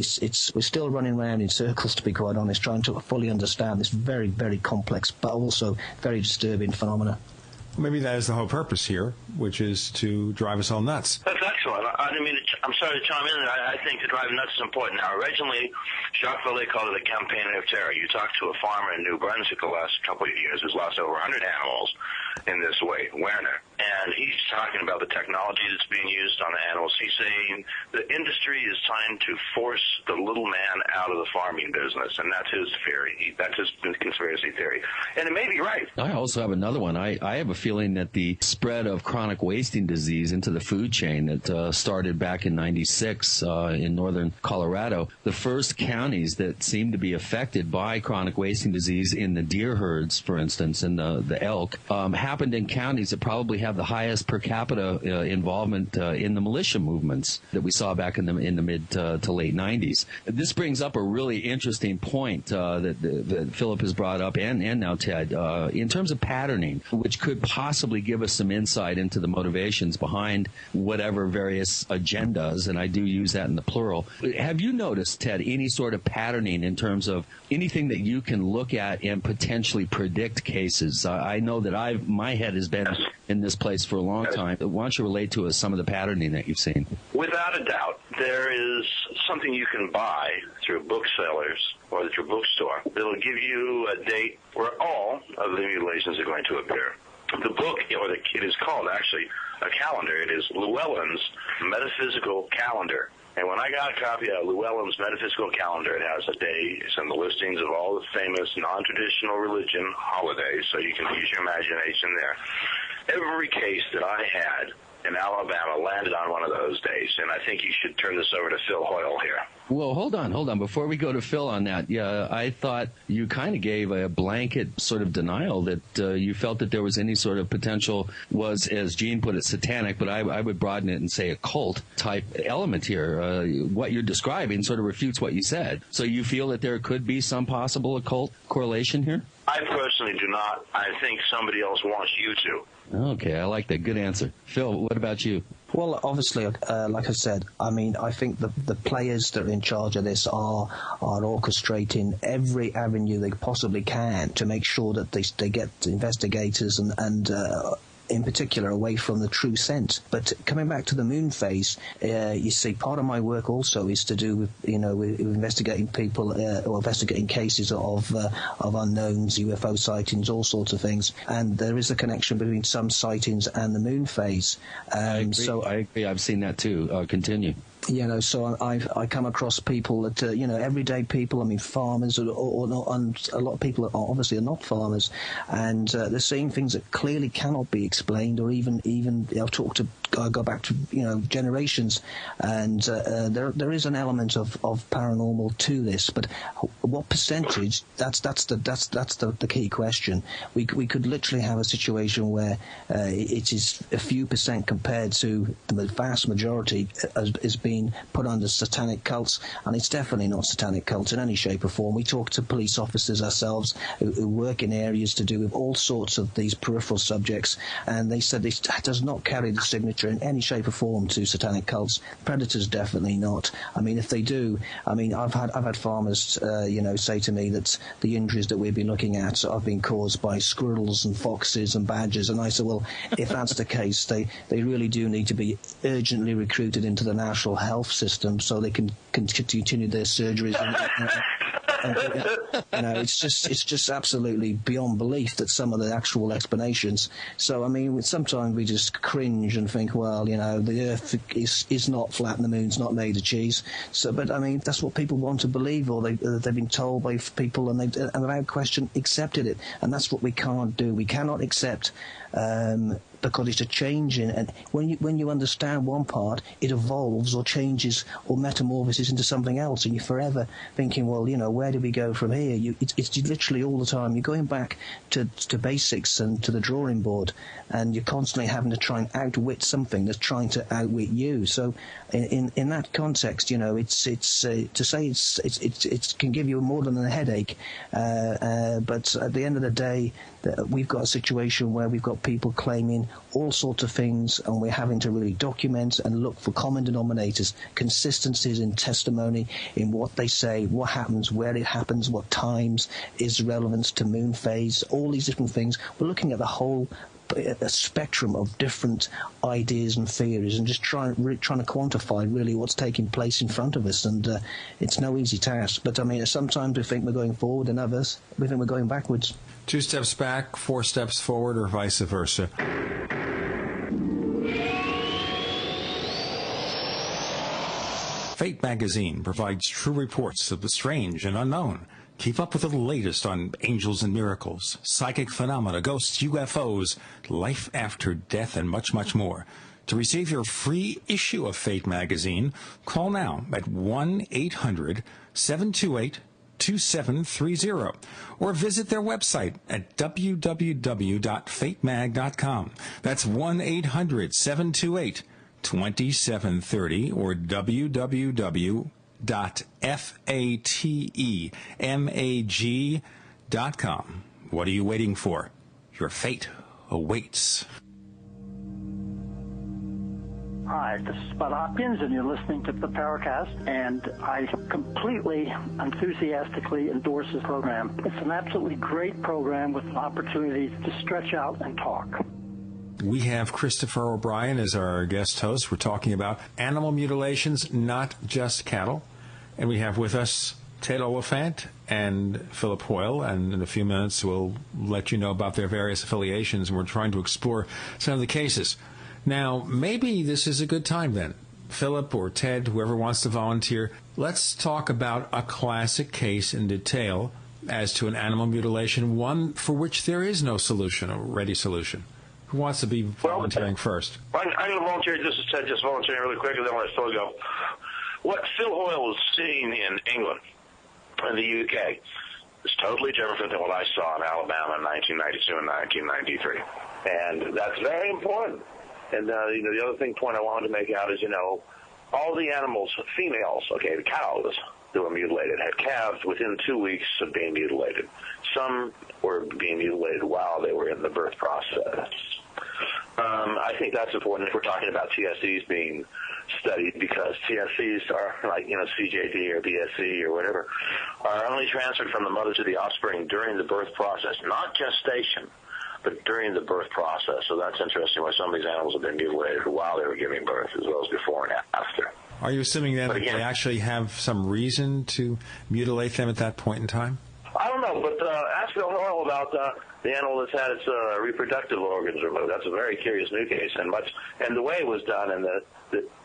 we're still running around in circles, to be quite honest, trying to fully understand this very, very complex but also very disturbing phenomena. Maybe that is the whole purpose here, which is to drive us all nuts. That's excellent. I'm sorry to chime in. I think the driving nuts is important. Now, originally, Jacques Vallée called it a campaign of terror. You talked to a farmer in New Brunswick the last couple of years who's lost over 100 animals in this way, Werner. And he's talking about the technology that's being used on the animals. He's saying the industry is trying to force the little man out of the farming business, and that's his theory. That's his conspiracy theory. And it may be right. I also have another one. I have a feeling that the spread of chronic wasting disease into the food chain that started back in '96 in northern Colorado, the first counties that seemed to be affected by chronic wasting disease in the deer herds, for instance, and the elk, happened in counties that probably have the highest per capita involvement in the militia movements that we saw back in the mid to late '90s. This brings up a really interesting point that Philip has brought up, and now Ted, in terms of patterning, which could possibly give us some insight into the motivations behind whatever various agendas, and I do use that in the plural. Have you noticed, Ted, any sort of patterning in terms of anything that you can look at and potentially predict cases? I know that my head has been in this place for a long time. Why don't you relate to us some of the patterning that you've seen? Without a doubt, there is something you can buy through booksellers or through bookstore that'll give you a date where all of the mutilations are going to appear. The book, it is called actually a calendar. It is Llewellyn's Metaphysical Calendar. And when I got a copy of Llewellyn's Metaphysical Calendar, it has the days and the listings of all the famous non-traditional religion holidays, so you can use your imagination there. Every case that I had in Alabama landed on one of those days, and I think you should turn this over to Phil Hoyle here. Well, hold on. Before we go to Phil on that, I thought you kind of gave a blanket sort of denial that you felt that there was any sort of potential was, as Gene put it, satanic, but I would broaden it and say occult type element here. What you're describing sort of refutes what you said. So you feel that there could be some possible occult correlation here? I personally do not. I think somebody else wants you to. Okay, I like that. Good answer. Phil, what about you? Well, obviously, like I said, I mean, I think the players that are in charge of this are orchestrating every avenue they possibly can to make sure that they get investigators and in particular away from the true sense. But coming back to the moon phase, you see, part of my work also is to do with with investigating people or investigating cases of unknowns, UFO sightings, all sorts of things. And there is a connection between some sightings and the moon phase. I agree. I've seen that too. Continue. So I come across people that everyday people. I mean, farmers and a lot of people are obviously not farmers, and they're seeing things that clearly cannot be explained, or even go back to generations, and there is an element of paranormal to this, but what percentage? That's the key question. We could literally have a situation where it is a few percent compared to the vast majority is being put under satanic cults, and it's definitely not satanic cults in any shape or form. We talk to police officers ourselves who work in areas to do with all sorts of these peripheral subjects, and they said this does not carry the signature in any shape or form to satanic cults. Predators definitely not. I mean, if they do, I mean, I've had farmers say to me that the injuries that we've been looking at have been caused by squirrels and foxes and badgers, and I said, well, if that's the case, they really do need to be urgently recruited into the national health system so they can continue their surgeries. It's just absolutely beyond belief that some of the actual explanations. So I mean, sometimes we just cringe and think, well, the Earth is not flat and the moon's not made of cheese. So, but I mean, that's what people want to believe, or they've been told by people, and without question accepted it. And that's what we can't do. We cannot accept. Because it's a change in, and when you understand one part, it evolves or changes or metamorphoses into something else, and you're forever thinking, well, where do we go from here? It's literally all the time. You're going back to basics and to the drawing board, and you're constantly having to try and outwit something that's trying to outwit you. So, in that context, it's to say it can give you more than a headache, but at the end of the day, we've got a situation where we've got people claiming all sorts of things, and we're having to really document and look for common denominators, consistencies in testimony, in what they say, what happens, where it happens, what times, is relevance to moon phase, all these different things. We're looking at the whole a spectrum of different ideas and theories, and just trying to quantify really what's taking place in front of us, and it's no easy task. But I mean, sometimes we think we're going forward, and others we think we're going backwards. 2 steps back, 4 steps forward, or vice versa. Fate magazine provides true reports of the strange and unknown. Keep up with the latest on angels and miracles, psychic phenomena, ghosts, UFOs, life after death, and much, much more. To receive your free issue of Fate magazine, call now at 1-800-728-2730 or visit their website at www.fatemag.com. That's 1-800-728-2730 or www.fatemag.com. What are you waiting for? Your fate awaits. Hi, this is Bud Hopkins, and you're listening to the Paracast, and I completely, enthusiastically endorse this program. It's an absolutely great program with an opportunity to stretch out and talk. We have Christopher O'Brien as our guest host. We're talking about animal mutilations, not just cattle. And we have with us Ted Oliphant and Philip Hoyle, and in a few minutes we'll let you know about their various affiliations, and we're trying to explore some of the cases. Now, maybe this is a good time then. Philip or Ted, whoever wants to volunteer, let's talk about a classic case in detail as to an animal mutilation, one for which there is no solution, a ready solution. Who wants to be volunteering first? I'm going to volunteer. This is Ted, just volunteering really quick, and then I'll let Phil go. What Phil Hoyle was seeing in England and the UK is totally different than what I saw in Alabama in 1992 and 1993. And that's very important. And, the other point I wanted to make out is, all the animals, females, the cows that were mutilated had calves within 2 weeks of being mutilated. Some were being mutilated while they were in the birth process. I think that's important if we're talking about TSCs being studied, because TSCs are like, CJD or BSC or whatever, are only transferred from the mother to the offspring during the birth process, not gestation, but during the birth process. So that's interesting why some of these animals have been mutilated while they were giving birth, as well as before and after. Are you assuming then that they actually have some reason to mutilate them at that point in time? I don't know, but ask Phil Hoyle about the animal that's had its reproductive organs removed. That's a very curious new case, and the way it was done, and the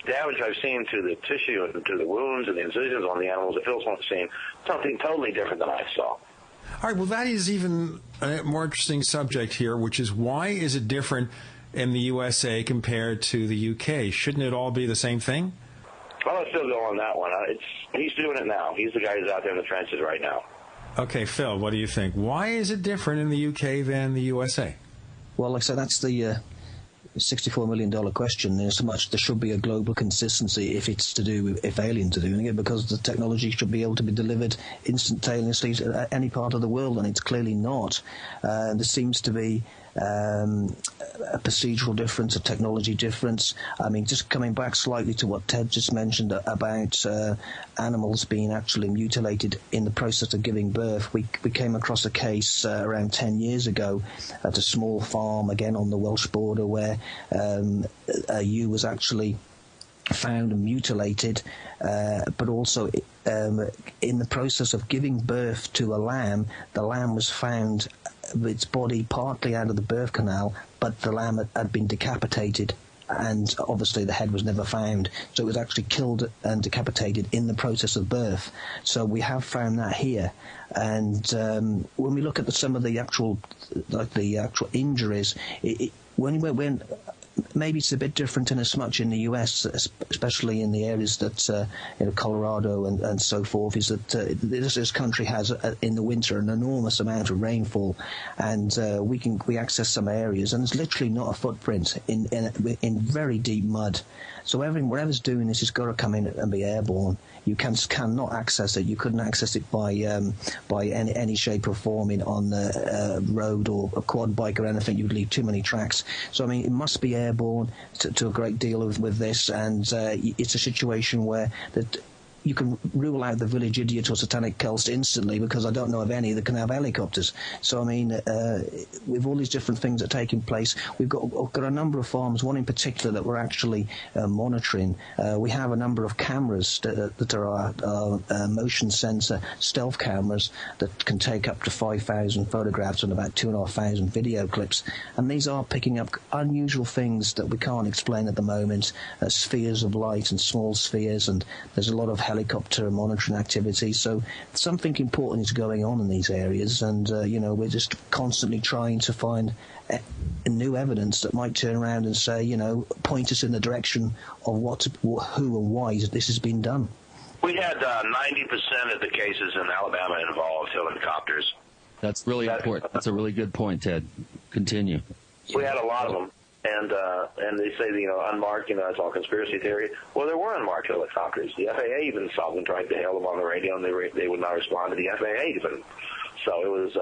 damage I've seen to the tissue and to the wounds and the incisions on the animals that Phil's seen, something totally different than I saw. All right, well, that is even a more interesting subject here, which is why is it different in the USA compared to the UK? Shouldn't it all be the same thing? I'll let Phil go on that one. He's doing it now. He's the guy who's out there in the trenches right now. Okay, Phil, what do you think? Why is it different in the UK than the USA? Well, like I said, that's the $64 million question. There's so much there should be a global consistency if it's to do with if aliens are doing it, because the technology should be able to be delivered instantaneously to any part of the world, and it's clearly not. There seems to be a procedural difference, a technology difference. I mean, just coming back slightly to what Ted just mentioned about animals being actually mutilated in the process of giving birth, we came across a case around 10 years ago at a small farm, again on the Welsh border, where a ewe was actually found and mutilated, but also in the process of giving birth to a lamb, the lamb was found its body partly out of the birth canal, but the lamb had been decapitated, and obviously the head was never found. So it was actually killed and decapitated in the process of birth. So we have found that here. And when we look at some of the actual injuries, when maybe it's a bit different in as much in the US, especially in the areas that Colorado and so forth, is that this country has in the winter an enormous amount of rainfall, and we access some areas and there's literally not a footprint in very deep mud. So whatever's doing this has got to come in and be airborne. You cannot access it. You couldn't access it by any shape or form on the road or a quad bike or anything. You'd leave too many tracks. So I mean, it must be airborne to a great deal with this, and it's a situation where that. You can rule out the village idiot or satanic cults instantly, because I don't know of any that can have helicopters. So, I mean, with all these different things that are taking place, we've got a number of farms, one in particular that we're actually monitoring. We have a number of cameras that are motion sensor stealth cameras that can take up to 5,000 photographs and about 2,500 video clips. And these are picking up unusual things that we can't explain at the moment, spheres of light and small spheres, and there's a lot of helicopter monitoring activity. So something important is going on in these areas, and we're just constantly trying to find new evidence that might turn around and say, point us in the direction of who and why this has been done. We had 90% of the cases in Alabama involved helicopters. That's really important. That's a really good point, Ted. Continue. We had a lot of them. And they say, unmarked, it's all conspiracy theory. Well, there were unmarked helicopters. The FAA even saw them, tried to hail them on the radio, and they would not respond to the FAA even. So it was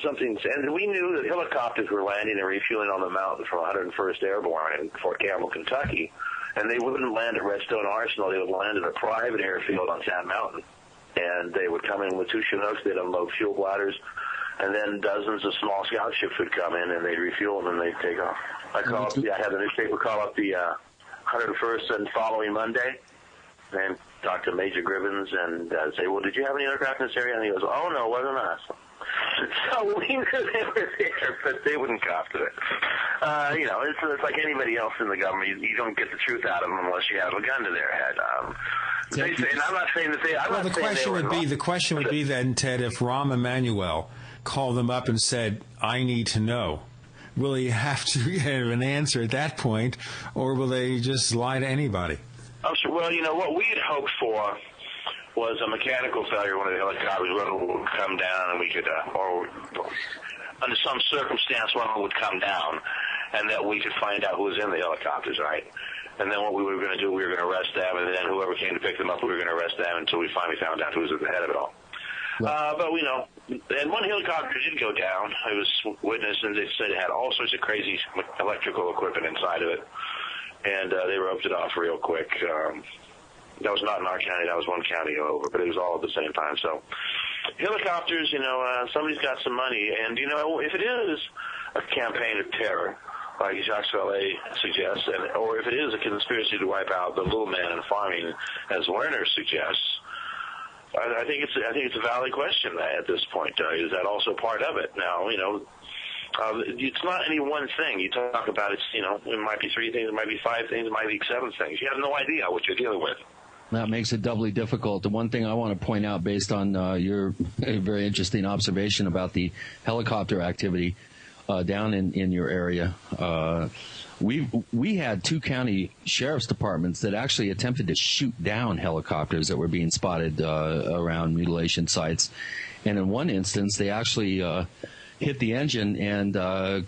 something. And we knew that helicopters were landing and refueling on the mountain from 101st Airborne in Fort Campbell, Kentucky. And they wouldn't land at Redstone Arsenal. They would land at a private airfield on Sand Mountain. And they would come in with 2 Chinooks. They'd unload fuel bladders. And then dozens of small scout ships would come in, and they'd refuel them, and they'd take off. I had the newspaper call up the 101st and following Monday, and talk to Major Gribbons and say, well, did you have any aircraft in this area? And he goes, oh, no, it wasn't us. So we knew they were there, but they wouldn't cop to it. It's like anybody else in the government. You don't get the truth out of them unless you have a gun to their head. And I'm not saying that they. The question would be then, Ted, if Rahm Emanuel called them up and said, "I need to know," will he have to have an answer at that point, or will they just lie to anybody? Oh, sure. Well, what we had hoped for was a mechanical failure. One of the helicopters would come down, and we could, or under some circumstance, one would come down, and that we could find out who was in the helicopters, right? And then what we were going to do, we were going to arrest them, and then whoever came to pick them up, we were going to arrest them until we finally found out who was at the head of it all. Right. But and one helicopter did go down. It was witnessed, and they said it had all sorts of crazy electrical equipment inside of it, and they roped it off real quick. That was not in our county. That was one county over, but it was all at the same time. So helicopters, somebody's got some money, and, if it is a campaign of terror, like Jacques Vallée suggests, or if it is a conspiracy to wipe out the little man in farming, as Werner suggests, I think it's a valid question at this point. Is that also part of it? Now, it's not any one thing. You talk about it might be 3 things, it might be 5 things, it might be 7 things. You have no idea what you're dealing with. That makes it doubly difficult. The one thing I want to point out, based on your very interesting observation about the helicopter activity down in your area, we had 2 county sheriff's departments that actually attempted to shoot down helicopters that were being spotted around mutilation sites. And in one instance, they actually hit the engine and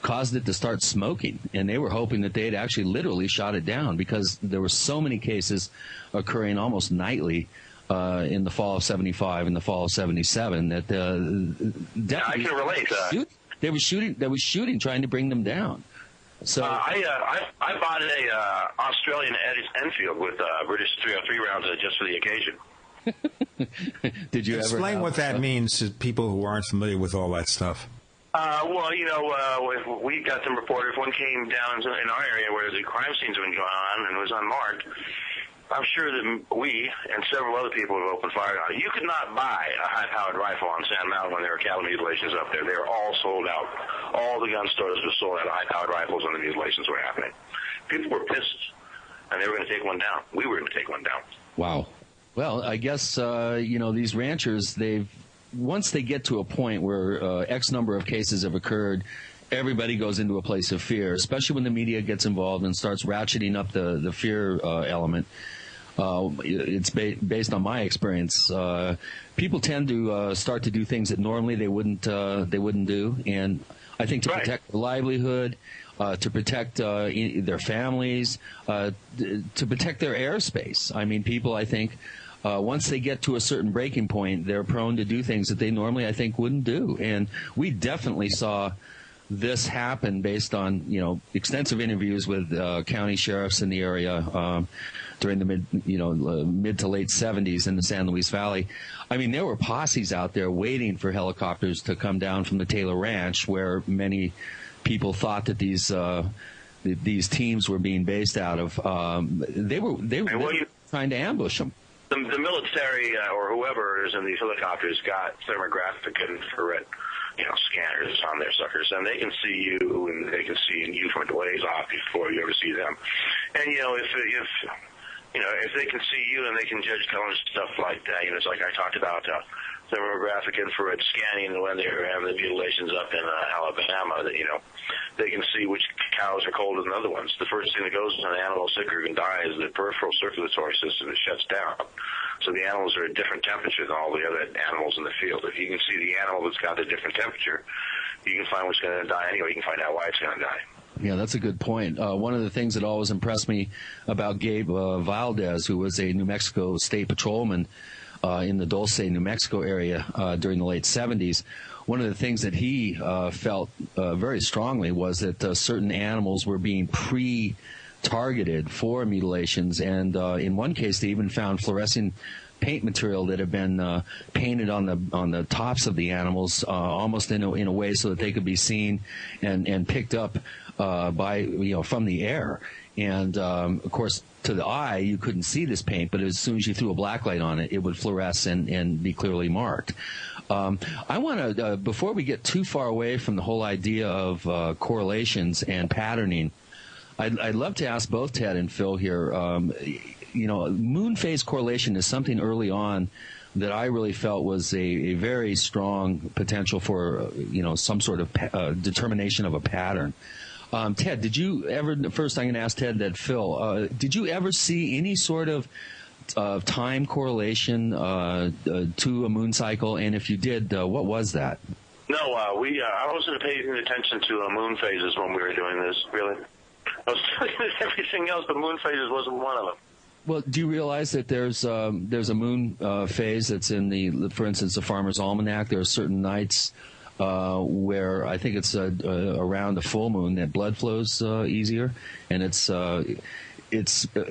caused it to start smoking. And they were hoping that they had actually literally shot it down, because there were so many cases occurring almost nightly in the fall of 75 and the fall of 77 that I can relate. They were shooting, trying to bring them down. So I bought a Australian Enfield with British 303 rounds just for the occasion. Did you explain what that means to people who aren't familiar with all that stuff? We got some reporters. One came down in our area where the crime scenes have been going on and was unmarked. I'm sure that we and several other people have opened fire on it. You could not buy a high-powered rifle on Sand Mountain when there were cattle mutilations up there. They were all sold out. All the gun stores were sold out of high-powered rifles when the mutilations were happening. People were pissed, and they were going to take one down. We were going to take one down. Wow. Well, I guess, these ranchers, once they get to a point where X number of cases have occurred, everybody goes into a place of fear, especially when the media gets involved and starts ratcheting up the fear element. It's based on my experience. People tend to start to do things that normally they wouldn't do, and I think to protect their livelihood, to protect their families, to protect their airspace. I mean, people, I think, once they get to a certain breaking point, they're prone to do things that they normally, I think, wouldn't do. And we definitely saw this happen based on, extensive interviews with county sheriffs in the area during the mid to late 70s in the San Luis Valley. I mean, there were posses out there waiting for helicopters to come down from the Taylor Ranch, where many people thought that these teams were being based out of. They were trying to ambush them. The military or whoever is in these helicopters got thermographic infrared scanners on their suckers, and they can see you, and they can see you from a ways off before you ever see them. And if they can see you and they can judge color and stuff like that, it's like I talked about thermographic infrared scanning when they were having the mutilations up in Alabama. That they can see which cows are colder than other ones. The first thing that goes when an animal is sick or can die is the peripheral circulatory system that shuts down. So the animals are at a different temperature than all the other animals in the field. If you can see the animal that's got the different temperature, you can find what's going to die anyway. You can find out why it's going to die. Yeah, that's a good point. One of the things that always impressed me about Gabe Valdez, who was a New Mexico state patrolman in the Dulce, New Mexico area during the late 70s, one of the things that he felt very strongly was that certain animals were being targeted for mutilations, and in one case they even found fluorescent paint material that had been painted on the tops of the animals, almost in a way so that they could be seen and picked up from the air. And, of course, to the eye, you couldn't see this paint, but as soon as you threw a black light on it, it would fluoresce and be clearly marked. I want to, before we get too far away from the whole idea of correlations and patterning, I'd love to ask both Ted and Phil here. Moon phase correlation is something early on that I really felt was a very strong potential for, some sort of determination of a pattern. Ted, did you ever, first I'm going to ask Ted, that Phil, did you ever see any sort of time correlation to a moon cycle? And if you did, what was that? No, I wasn't paying attention to moon phases when we were doing this, really. I was looking at everything else, but moon phases wasn't one of them. Well, do you realize that there's a moon phase that's in for instance, the Farmer's Almanac? There are certain nights where I think it's around the full moon that blood flows easier, and it's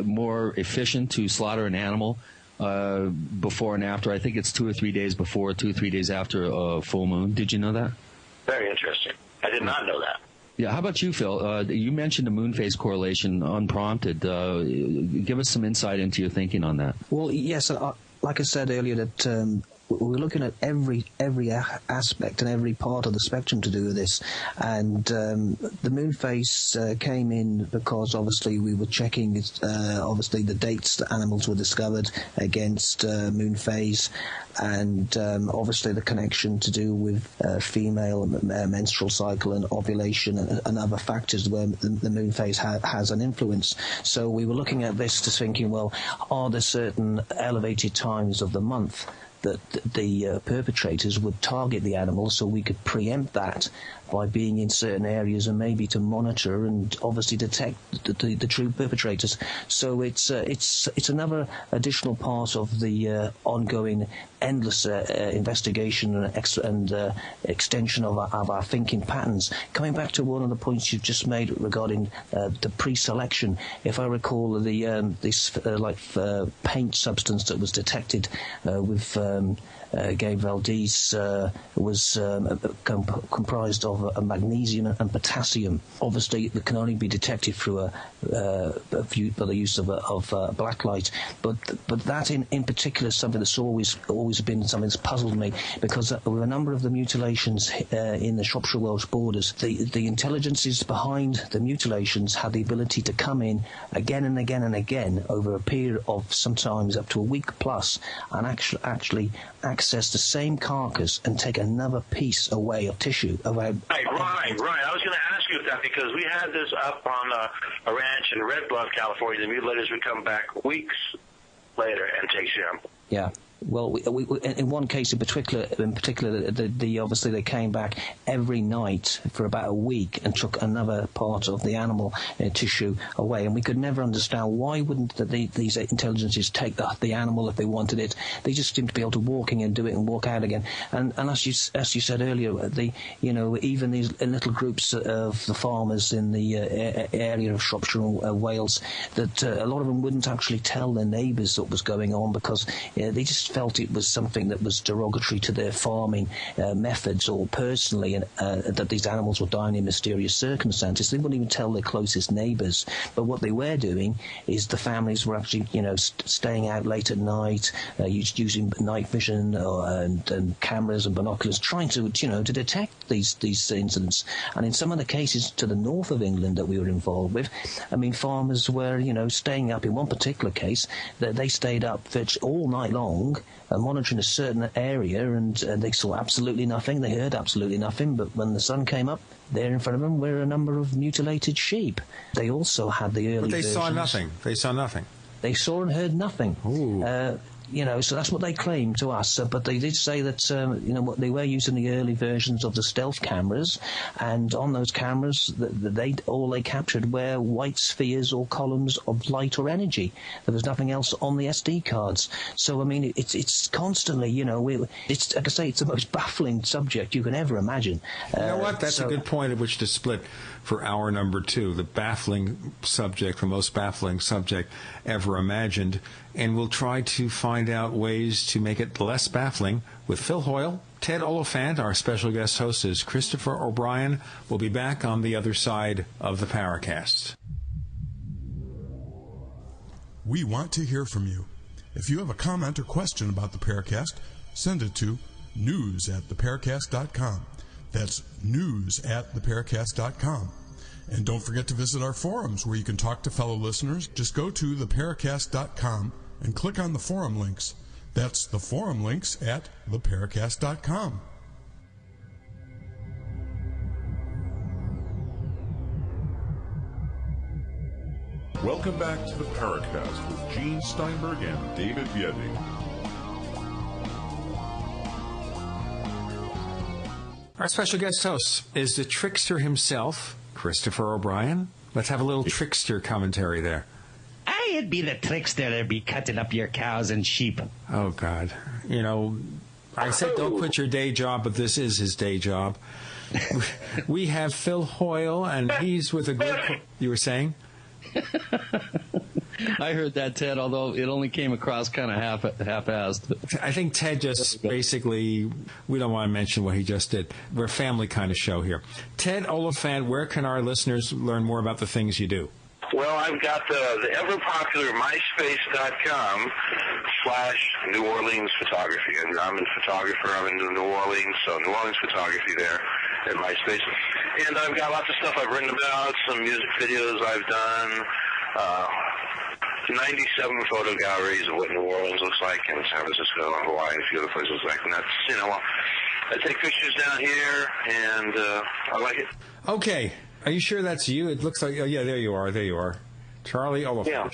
more efficient to slaughter an animal before and after. I think it's 2 or 3 days before, 2 or 3 days after a full moon. Did you know that? Very interesting. I did not know that. Yeah, how about you, Phil? You mentioned a moon phase correlation unprompted. Give us some insight into your thinking on that. Well, yes, like I said earlier, that we're looking at every aspect and every part of the spectrum to do with this. And the moon phase came in because obviously we were checking obviously the dates that animals were discovered against moon phase, and obviously the connection to do with female menstrual cycle and ovulation and other factors where the moon phase has an influence. So we were looking at this to thinking, well, are there certain elevated times of the month that the perpetrators would target the animals, so we could preempt that by being in certain areas and maybe to monitor and obviously detect the true perpetrators. So it's another additional part of the ongoing endless investigation and extension of our thinking patterns. Coming back to one of the points you've just made regarding the pre-selection, if I recall, this paint substance that was detected with Gabe Valdez was comprised of magnesium and potassium. Obviously, it can only be detected through by the use of black light. But that in particular is something that's always been something that's puzzled me, because with a number of the mutilations in the Shropshire Welsh borders, the intelligences behind the mutilations had the ability to come in again and again and again over a period of sometimes up to a week plus, and actually access the same carcass and take another piece away of tissue away. Right. I was going to ask you that, because we had this up on a ranch in Red Bluff, California. The mutilators would come back weeks later and take sample. Yeah. Well, we, in one case in particular, obviously they came back every night for about a week and took another part of the animal tissue away, and we could never understand why wouldn't these intelligences take the animal if they wanted it. They just seemed to be able to walk in and do it and walk out again. And as you said earlier, even these little groups of the farmers in the area of Shropshire and Wales, that a lot of them wouldn't actually tell their neighbours what was going on, because they just felt it was something that was derogatory to their farming methods, or personally, that these animals were dying in mysterious circumstances. They wouldn't even tell their closest neighbours. But what they were doing is the families were actually, staying out late at night, using night vision and cameras and binoculars, trying to detect these incidents. And in some of the cases to the north of England that we were involved with, farmers were, staying up. In one particular case, they stayed up all night long, monitoring a certain area, and they saw absolutely nothing, they heard absolutely nothing, but when the sun came up, there in front of them were a number of mutilated sheep. They also had the early versions. Saw nothing. They saw nothing. They saw and heard nothing. Ooh. So that's what they claim to us. But they did say that, they were using the early versions of the stealth cameras, and on those cameras, they captured were white spheres or columns of light or energy. There was nothing else on the SD cards. So, it's constantly, it's, like I say, it's the most baffling subject you can ever imagine. You know what? That's a good point at which to split. for hour number 2, the baffling subject, the most baffling subject ever imagined. And we'll try to find out ways to make it less baffling with Phil Hoyle. Ted Oliphant, our special guest host, is Christopher O'Brien. We'll be back on the other side of the Paracast. We want to hear from you. If you have a comment or question about the Paracast, send it to news@theparacast.com. That's news@theparacast.com. And don't forget to visit our forums where you can talk to fellow listeners. Just go to theparacast.com and click on the forum links. That's the forum links at theparacast.com. Welcome back to the Paracast with Gene Steinberg and David Biedny. Our special guest host is the trickster himself, Christopher O'Brien. Let's have a little trickster commentary there. I'd be the trickster that'd be cutting up your cows and sheep. Oh, God. You know, I said don't quit your day job, but this is his day job. We have Phil Hoyle, and he's with a group. You were saying? I heard that, Ted, although it only came across kind of half-assed. I think Ted just basically, we don't want to mention what he just did. We're a family kind of show here. Ted Oliphant, where can our listeners learn more about the things you do? Well, I've got the ever-popular MySpace.com/New Orleans Photography. And I'm a photographer. I'm in New Orleans, so New Orleans Photography there at MySpace. And I've got lots of stuff I've written about, some music videos I've done, 97 photo galleries of what New Orleans looks like in San Francisco and Hawaii and a few other places like that. You know, I take pictures down here, and I like it. Okay. Are you sure that's you? It looks like, oh, yeah, there you are. Charlie Oliphant. Yeah.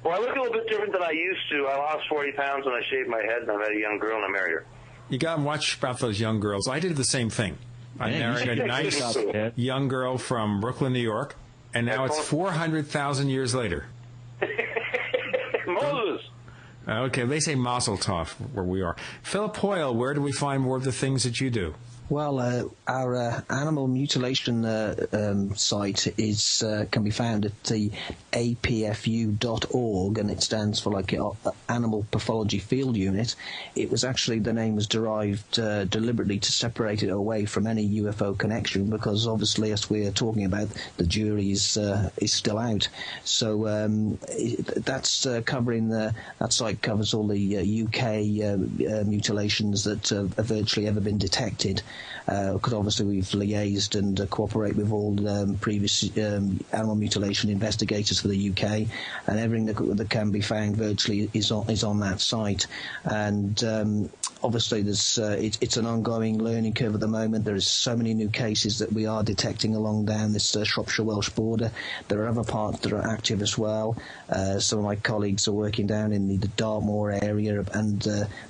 Well, I look a little bit different than I used to. I lost 40 pounds when I shaved my head, and I met a young girl, and I married her. You got to watch about those young girls. I did the same thing. I married a nice young girl from Brooklyn, New York, and now it's 400,000 years later. Moses. Okay, they say Mazel Tov where we are. Philip Hoyle, where do we find more of the things that you do? Well, our animal mutilation site is can be found at the apfu.org, and it stands for Animal Pathology Field Unit. It was actually, the name was derived deliberately to separate it away from any UFO connection, because obviously, as we're talking about, the jury is still out. So that's covering that site covers all the UK mutilations that have virtually ever been detected. Because obviously we've liaised and cooperate with all previous animal mutilation investigators for the UK, and everything that can be found virtually is on that site. And obviously it's an ongoing learning curve at the moment. There is so many new cases that we are detecting along down this Shropshire Welsh border. There are other parts that are active as well. Some of my colleagues are working down in the Dartmoor area, and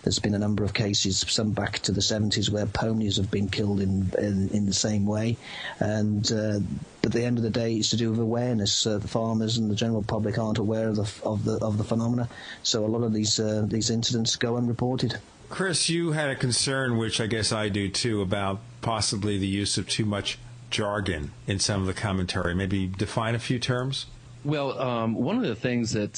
there's been a number of cases, some back to the 70s, where ponies have been killed in the same way. And at the end of the day, it's to do with awareness. The farmers and the general public aren't aware of the phenomena, so a lot of these incidents go unreported. Chris, you had a concern, which I guess I do too, about possibly the use of too much jargon in some of the commentary. Maybe define a few terms? Well, one of the things that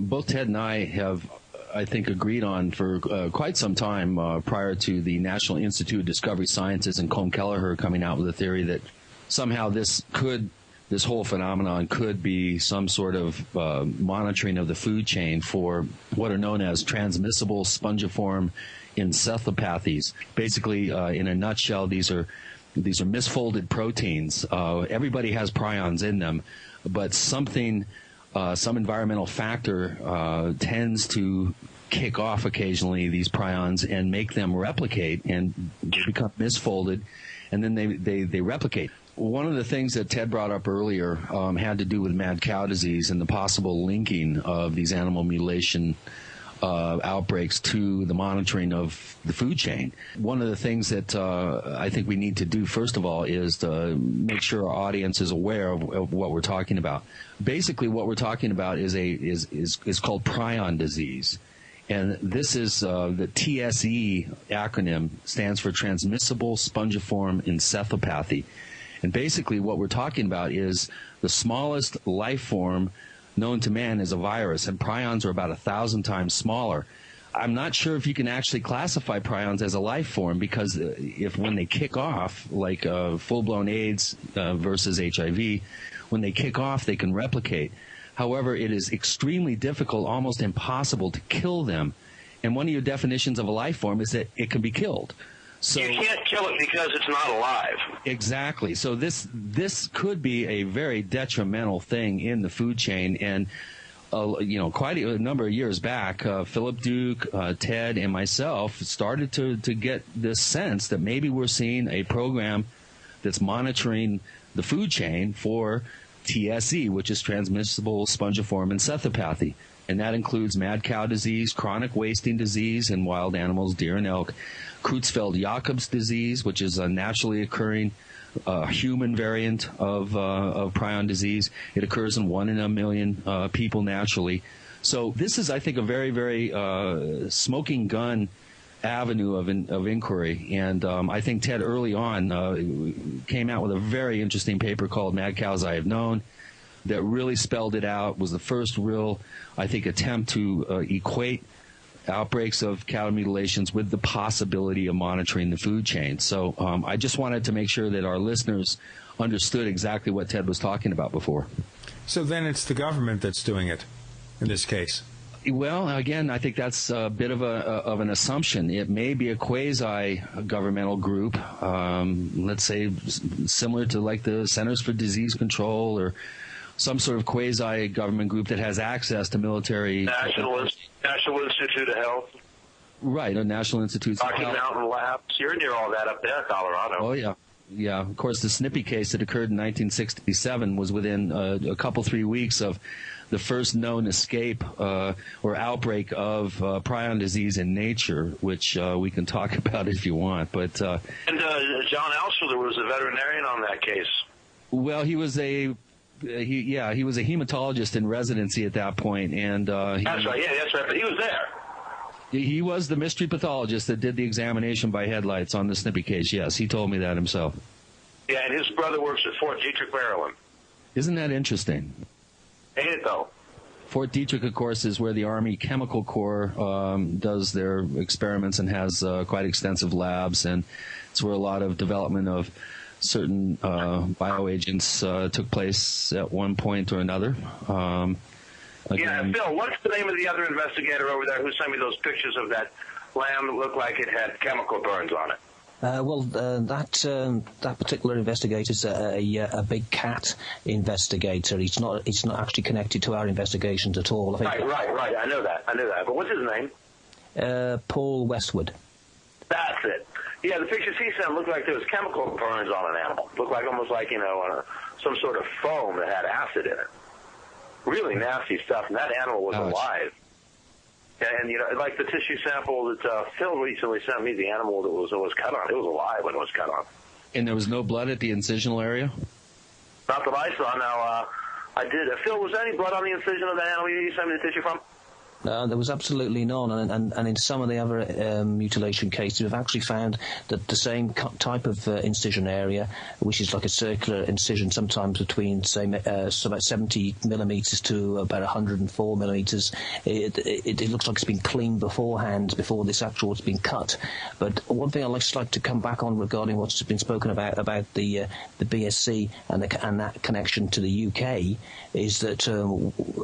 both Ted and I have, I think, agreed on for quite some time prior to the National Institute of Discovery Sciences and Colm Kelleher coming out with a theory that somehow this whole phenomenon could be some sort of monitoring of the food chain for what are known as transmissible spongiform encephalopathies. Basically, in a nutshell, these are misfolded proteins. Everybody has prions in them, but some environmental factor tends to kick off occasionally these prions and make them replicate, and they become misfolded, and then they replicate. One of the things that Ted brought up earlier had to do with mad cow disease and the possible linking of these animal mutilation outbreaks to the monitoring of the food chain. One of the things that I think we need to do, first of all, is to make sure our audience is aware of what we're talking about. Basically, what we're talking about is called prion disease. And this is the TSE acronym stands for transmissible spongiform encephalopathy. And basically what we're talking about is the smallest life form known to man is a virus, and prions are about 1,000 times smaller. I'm not sure if you can actually classify prions as a life form, because if when they kick off, like full-blown AIDS versus HIV, when they kick off, they can replicate. However, it is extremely difficult, almost impossible, to kill them. And one of your definitions of a life form is that it can be killed. So you can't kill it because it's not alive. Exactly. So this could be a very detrimental thing in the food chain. And quite a number of years back, Philip Duke, Ted, and myself started to get this sense that maybe we're seeing a program that's monitoring the food chain for TSE, which is transmissible spongiform encephalopathy. And that includes mad cow disease, chronic wasting disease in wild animals, deer and elk, Creutzfeldt-Jakob's disease, which is a naturally occurring human variant of prion disease. It occurs in 1 in a million people naturally. So this is, I think, a very, very smoking gun avenue of inquiry. And I think Ted early on came out with a very interesting paper called Mad Cows I Have Known that really spelled it out, was the first real, I think, attempt to equate outbreaks of cow mutilations with the possibility of monitoring the food chain. So I just wanted to make sure that our listeners understood exactly what Ted was talking about before. So then it's the government that's doing it in this case. Well, again, I think that's a bit of an assumption. It may be a quasi-governmental group, let's say similar to like the Centers for Disease Control or some sort of quasi-government group that has access to military... National Institute of Health. Right, a National Institute of Health. Rocky Mountain Labs. You're near all that up there, Colorado. Oh, yeah. Yeah, of course, the Snippy case that occurred in 1967 was within a couple, 3 weeks of the first known escape or outbreak of prion disease in nature, which we can talk about if you want. But John Alsler was a veterinarian on that case. Well, he was a hematologist in residency at that point, and that's right. Yeah, that's right. But he was there. He was the mystery pathologist that did the examination by headlights on the Snippy case. Yes, he told me that himself. Yeah, and his brother works at Fort Detrick, Maryland. Isn't that interesting? Ain't it though? Fort Detrick, of course, is where the Army Chemical Corps does their experiments and has quite extensive labs, and it's where a lot of development of certain bioagents took place at one point or another. Yeah, Phil, what's the name of the other investigator over there who sent me those pictures of that lamb that looked like it had chemical burns on it? That particular investigator is a big cat investigator. He's not actually connected to our investigations at all. I think Right. I know that. But what's his name? Paul Westwood. That's it. Yeah, the pictures he sent looked like there was chemical burns on an animal. Looked like almost like, some sort of foam that had acid in it. Really nasty stuff, and that animal was alive. And, like the tissue sample that Phil recently sent me, the animal that was cut on, it was alive when it was cut on. And there was no blood at the incisional area? Not that I saw. Now, I did. Phil, was there any blood on the incision of that animal you sent me the tissue from? There was absolutely none, and in some of the other mutilation cases, we've actually found that the same type of incision area, which is like a circular incision, sometimes between, say, about 70 millimeters to about 104 millimeters, it looks like it's been cleaned beforehand, before this actual has been cut. But one thing I'd just like to come back on regarding what's been spoken about the BSC and that connection to the UK, is that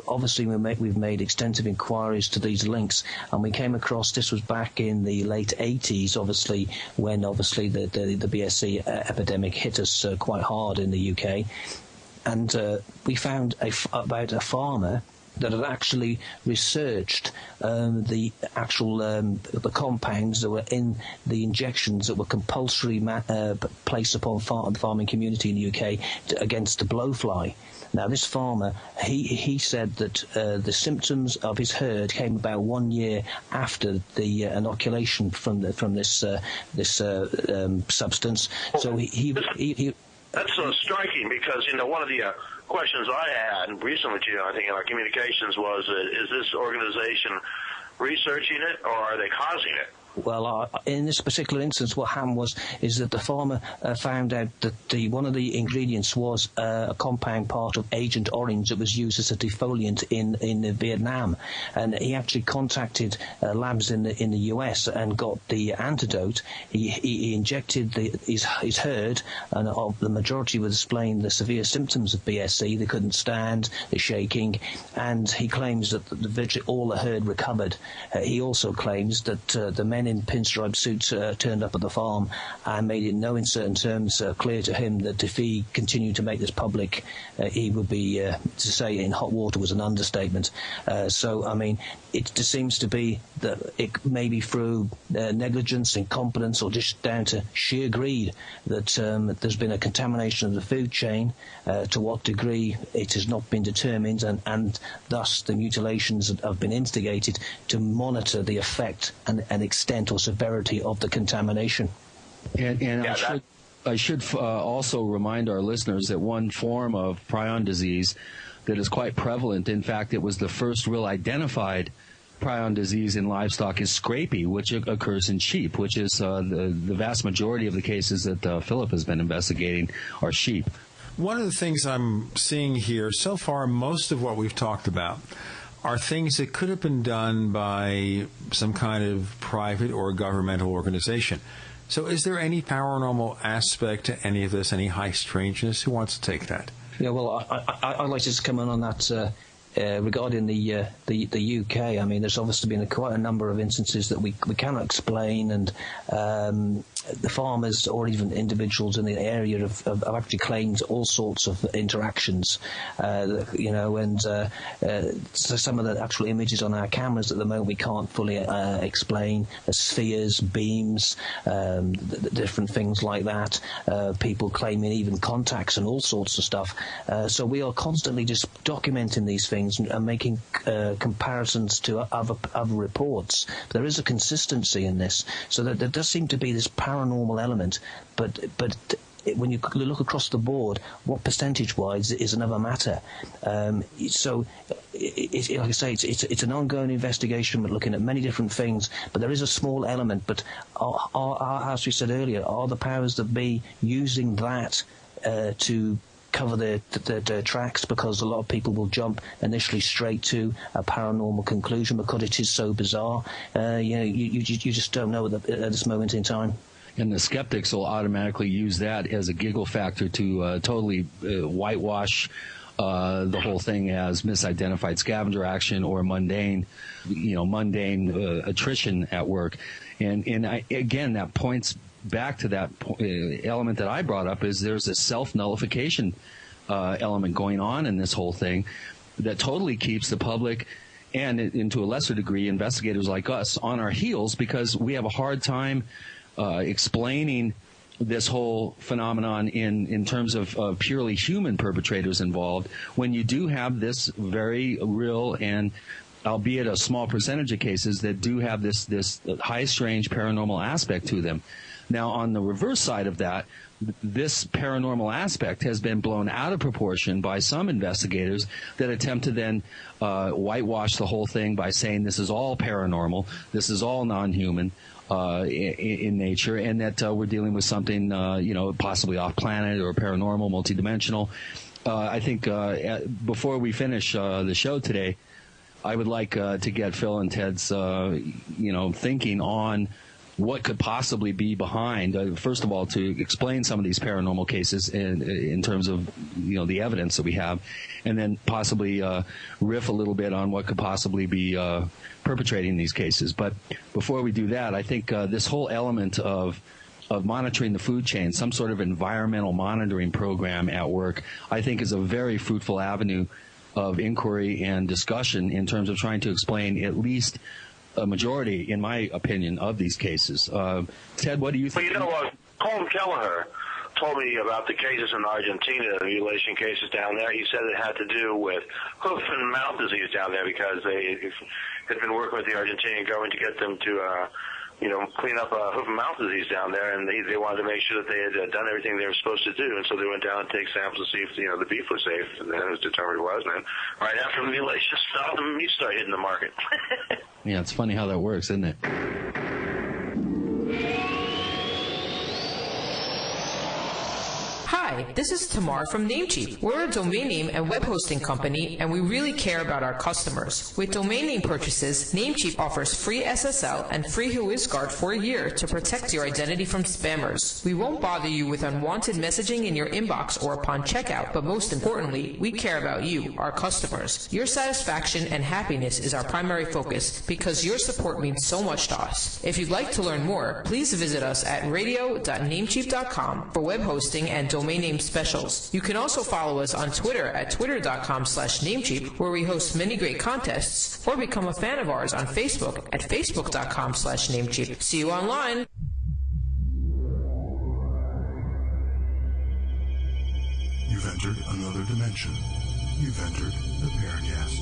obviously we've made extensive inquiries to these links, and we came across, this was back in the late 80s, obviously, when the BSC epidemic hit us quite hard in the UK, and we found about a farmer that had actually researched the actual the compounds that were in the injections that were compulsory placed upon the farming community in the UK against the blowfly. Now, this farmer, he said that the symptoms of his herd came about 1 year after the inoculation from this substance. So he That's so striking because, one of the questions I had recently, I think, in our communications was, is this organization researching it or are they causing it? Well, in this particular instance, what happened is that the farmer found out that one of the ingredients was a compound part of Agent Orange that was used as a defoliant in Vietnam, and he actually contacted labs in the US and got the antidote. He injected his herd, and the majority were displaying the severe symptoms of BSE. They couldn't stand, the shaking, and he claims that virtually all the herd recovered. He also claims that the men in pinstripe suits turned up at the farm and made it known in certain terms clear to him that if he continued to make this public, he would be, to say in hot water was an understatement. So, I mean, it just seems to be that it may be through negligence, incompetence, or just down to sheer greed that there's been a contamination of the food chain. To what degree it has not been determined, and thus the mutilations have been instigated to monitor the effect and extent or severity of the contamination. And I should also remind our listeners that one form of prion disease that is quite prevalent, in fact, it was the first real identified prion disease in livestock, is scrapie, which occurs in sheep, which is the vast majority of the cases that Philip has been investigating are sheep. One of the things I'm seeing here, so far, most of what we've talked about are things that could have been done by some kind of private or governmental organization. So is there any paranormal aspect to any of this, any high strangeness? Who wants to take that? Yeah, well, I'd like to just come in on that regarding the UK. I mean, there's obviously been quite a number of instances that we cannot explain, and the farmers or even individuals in the area have actually claimed all sorts of interactions, and so some of the actual images on our cameras at the moment we can't fully explain. Spheres, beams, different things like that. People claiming even contacts and all sorts of stuff. So we are constantly just documenting these things and making comparisons to other reports. But there is a consistency in this, so that there does seem to be this paranormal element, but when you look across the board, what percentage-wise is another matter. So, like I say, it's an ongoing investigation. We're looking at many different things, but there is a small element. But as we said earlier, are the powers that be using that to cover their tracks, because a lot of people will jump initially straight to a paranormal conclusion because it is so bizarre. You just don't know at this moment in time. And the skeptics will automatically use that as a giggle factor to totally whitewash the whole thing as misidentified scavenger action or mundane attrition at work. And again, that points back to that element that I brought up, is there's a self-nullification element going on in this whole thing that totally keeps the public and, to a lesser degree, investigators like us on our heels, because we have a hard time explaining this whole phenomenon in terms of purely human perpetrators involved, when you do have this very real and albeit a small percentage of cases that do have this high strange paranormal aspect to them. Now, on the reverse side of that, this paranormal aspect has been blown out of proportion by some investigators that attempt to then whitewash the whole thing by saying this is all paranormal, this is all non-human in nature, and that we're dealing with something, possibly off-planet or paranormal, multidimensional. I think before we finish the show today, I would like to get Phil and Ted's, thinking on what could possibly be behind, first of all, to explain some of these paranormal cases in terms of, the evidence that we have, and then possibly riff a little bit on what could possibly be perpetrating these cases. But before we do that, I think this whole element of monitoring the food chain, some sort of environmental monitoring program at work, I think is a very fruitful avenue of inquiry and discussion in terms of trying to explain at least a majority, in my opinion, of these cases. Ted, what do you think? Well, Colm Kelleher told me about the cases in Argentina, the mutilation cases down there. He said it had to do with hoof and mouth disease down there because they had been working with the Argentinian government to get them to clean up hoof and mouth disease down there, and they wanted to make sure that they had done everything they were supposed to do, and so they went down and take samples to see if the beef was safe, and then it was determined it was, and then right after the mutilation stopped, the meat started hitting the market. Yeah, it's funny how that works, isn't it? Hi, this is Tamar from Namecheap. We're a domain name and web hosting company, and we really care about our customers. With domain name purchases, Namecheap offers free SSL and free WhoisGuard for a year to protect your identity from spammers. We won't bother you with unwanted messaging in your inbox or upon checkout, but most importantly, we care about you, our customers. Your satisfaction and happiness is our primary focus because your support means so much to us. If you'd like to learn more, please visit us at radio.namecheap.com for web hosting and domain name specials. You can also follow us on Twitter at twitter.com/Namecheap, where we host many great contests, or become a fan of ours on Facebook at facebook.com/Namecheap. See you online. You've entered another dimension. You've entered the Paracast.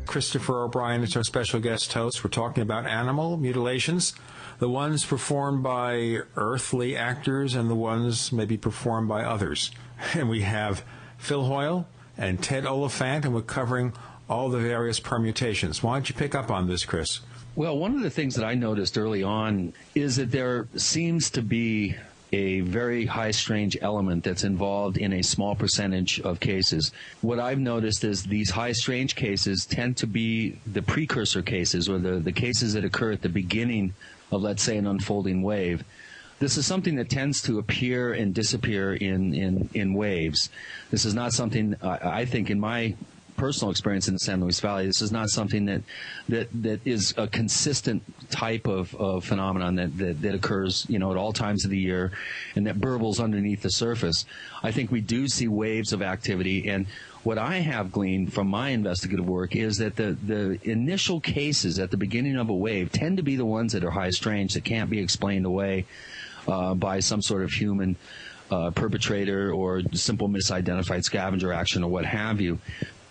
Christopher O'Brien is our special guest host. We're talking about animal mutilations, the ones performed by earthly actors and the ones maybe performed by others. And we have Phil Hoyle and Ted Oliphant, and we're covering all the various permutations. Why don't you pick up on this, Chris? Well, one of the things that I noticed early on is that there seems to be a very high strange element that's involved in a small percentage of cases. What I've noticed is these high strange cases tend to be the precursor cases, or the cases that occur at the beginning of, let's say, an unfolding wave. This is something that tends to appear and disappear in waves. This is not something, I think, in my personal experience in the San Luis Valley, this is not something that is a consistent type of phenomenon that occurs, at all times of the year and that burbles underneath the surface. I think we do see waves of activity, and what I have gleaned from my investigative work is that the initial cases at the beginning of a wave tend to be the ones that are high strange, that can't be explained away by some sort of human perpetrator or simple misidentified scavenger action or what have you.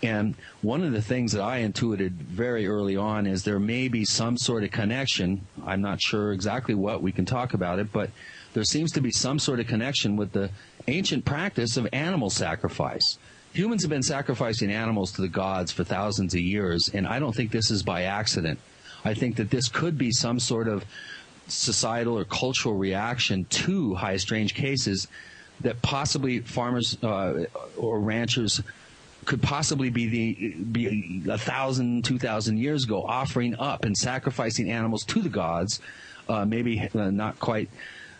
And one of the things that I intuited very early on is there may be some sort of connection. I'm not sure exactly what, we can talk about it, but there seems to be some sort of connection with the ancient practice of animal sacrifice. Humans have been sacrificing animals to the gods for thousands of years, and I don't think this is by accident. I think that this could be some sort of societal or cultural reaction to high strange cases that possibly farmers or ranchers could possibly be 1,000, 2,000 years ago, offering up and sacrificing animals to the gods, maybe not quite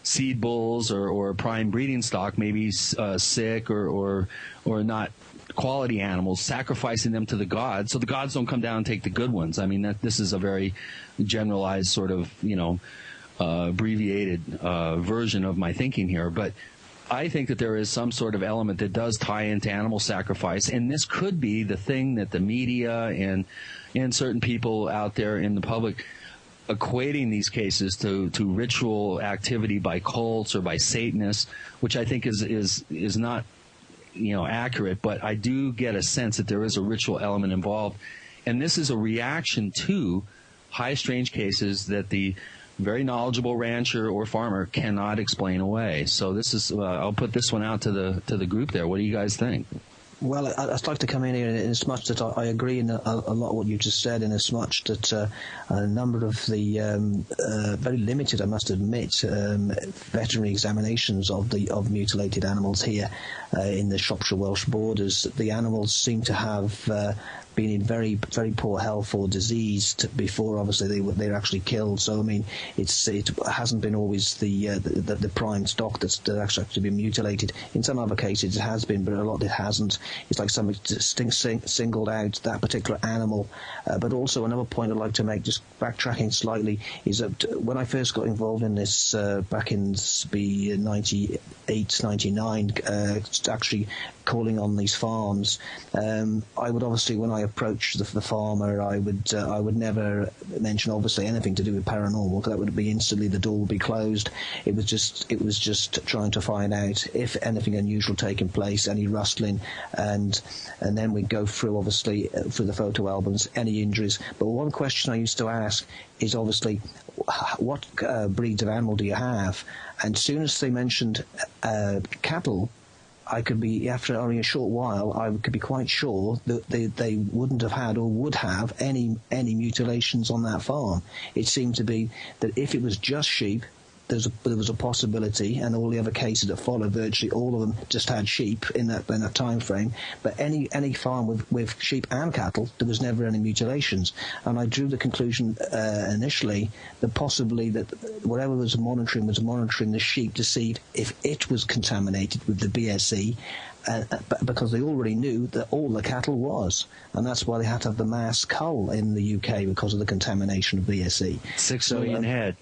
seed bulls or prime breeding stock, maybe sick or not quality animals, sacrificing them to the gods, so the gods don't come down and take the good ones. I mean, this is a very generalized sort of, abbreviated version of my thinking here, but I think that there is some sort of element that does tie into animal sacrifice, and this could be the thing that the media and certain people out there in the public equating these cases to ritual activity by cults or by Satanists, which I think is not accurate, but I do get a sense that there is a ritual element involved, and this is a reaction to high strange cases that the very knowledgeable rancher or farmer cannot explain away. So this is, I'll put this one out to the group there. What do you guys think? Well, I'd like to come in here in as much that I agree in a lot of what you just said, in as much that a number of the very limited, I must admit, veterinary examinations of mutilated animals here in the Shropshire Welsh borders, the animals seem to have been in very, very poor health or diseased before, obviously, they're actually killed. So, I mean, it hasn't been always the prime stock that's actually been mutilated. In some other cases, it has been, but a lot it hasn't. It's like somebody singled out that particular animal. But also, another point I'd like to make, just backtracking slightly, is that when I first got involved in this back in 98, 99, actually calling on these farms, I would obviously, when I approached the farmer, I would never mention obviously anything to do with paranormal, because that would be instantly, the door would be closed. It was just trying to find out if anything unusual taking place, any rustling, and then we'd go through, obviously, through the photo albums, any injuries. But one question I used to ask is, obviously, what breeds of animal do you have? And as soon as they mentioned cattle, I could be, after only a short while, I could be quite sure that they wouldn't have had or would have any mutilations on that farm. It seemed to be that if it was just sheep, there was a possibility, and all the other cases that followed, virtually all of them just had sheep in that time frame. But any farm with sheep and cattle, there was never any mutilations. And I drew the conclusion initially that possibly that whatever was monitoring the sheep to see if it was contaminated with the BSE. Because they already knew that all the cattle was, and that's why they had to have the mass cull in the UK because of the contamination of BSE. 6 million head.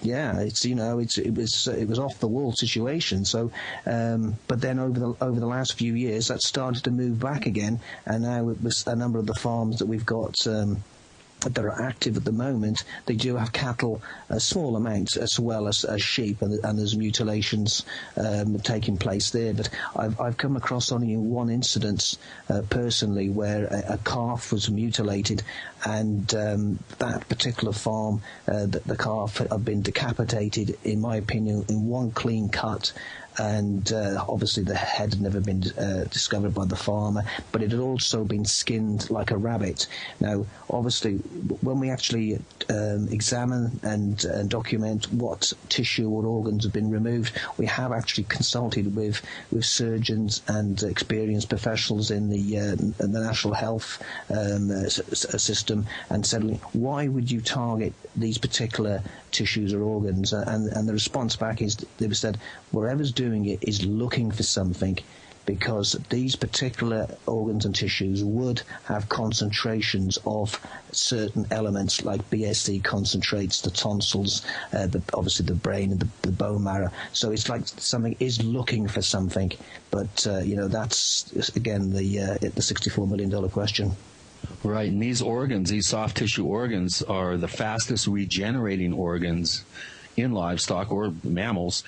Yeah, it was off the wall situation. So, but then over the last few years, that started to move back again, and now it was a number of the farms that we've got that are active at the moment. They do have cattle, small amounts, as well as sheep, and there's mutilations taking place there. But I've come across only one incident personally where a calf was mutilated, and that particular farm, the calf had been decapitated, in my opinion, in one clean cut. And obviously the head had never been discovered by the farmer, but it had also been skinned like a rabbit. Now, obviously, when we actually examine and document what tissue or organs have been removed, we have actually consulted with surgeons and experienced professionals in the National Health system and said, why would you target these particular tissues or organs? And the response back is, they said, whatever's doing it is looking for something, because these particular organs and tissues would have concentrations of certain elements like BSE concentrates, the tonsils, obviously the brain and the bone marrow. So it's like something is looking for something. But, that's, again, the $64 million question. Right, and these organs, these soft tissue organs, are the fastest regenerating organs in livestock or mammals,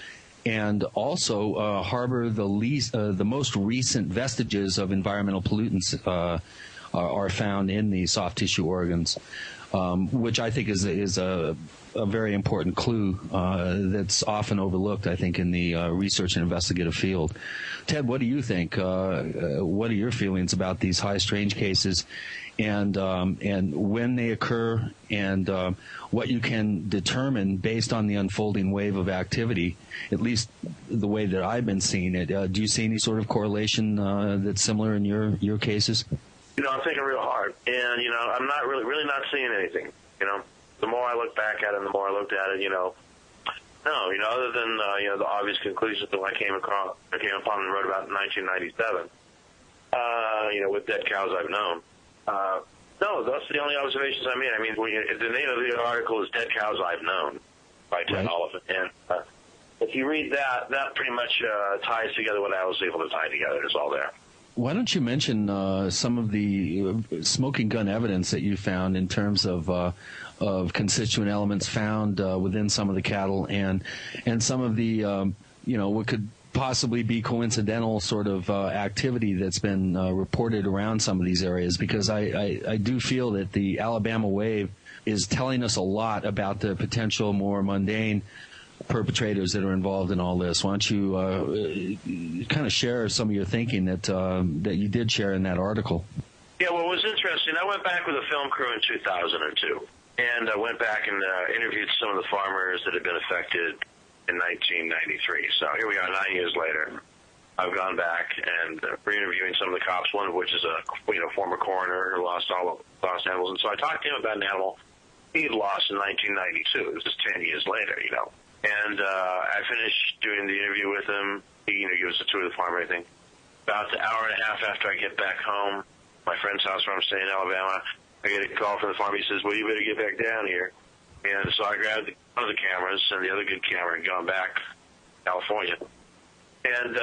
and also harbor the most recent vestiges of environmental pollutants are found in the soft tissue organs, which I think is a very important clue that's often overlooked, I think, in the research and investigative field. Ted, what do you think? What are your feelings about these high strange cases, and when they occur, and what you can determine based on the unfolding wave of activity, at least the way that I've been seeing it? Do you see any sort of correlation that's similar in your cases? I'm thinking real hard, and I'm not really not seeing anything. The more I look back at it, and the more I looked at it, no, other than the obvious conclusions that I came upon and wrote about in 1997, with dead cows I've known. No, that's the only observations I made. I mean, the name of the article is "Dead Cows I've Known" by Ted Oliphant, and if you read that pretty much ties together what I was able to tie together. It's all there. Why don't you mention some of the smoking gun evidence that you found in terms of constituent elements found within some of the cattle, and some of the what could possibly be coincidental sort of activity that's been reported around some of these areas? Because I do feel that the Alabama wave is telling us a lot about the potential more mundane perpetrators that are involved in all this. Why don't you kind of share some of your thinking that you did share in that article? Yeah, well, it was interesting. I went back with a film crew in 2002, and I went back and interviewed some of the farmers that had been affected in 1993. So here we are 9 years later. I've gone back and re-interviewing some of the cops, one of which is a former coroner who lost animals. And so I talked to him about an animal he'd lost in 1992. It was just 10 years later, And I finished doing the interview with him. He gives us a tour of the farm and everything. About an hour and a half after I get back home, my friend's house where I'm staying in Alabama, I get a call from the farm. He says, well, you better get back down here. And so I grabbed one of the cameras and the other good camera and gone back to California. And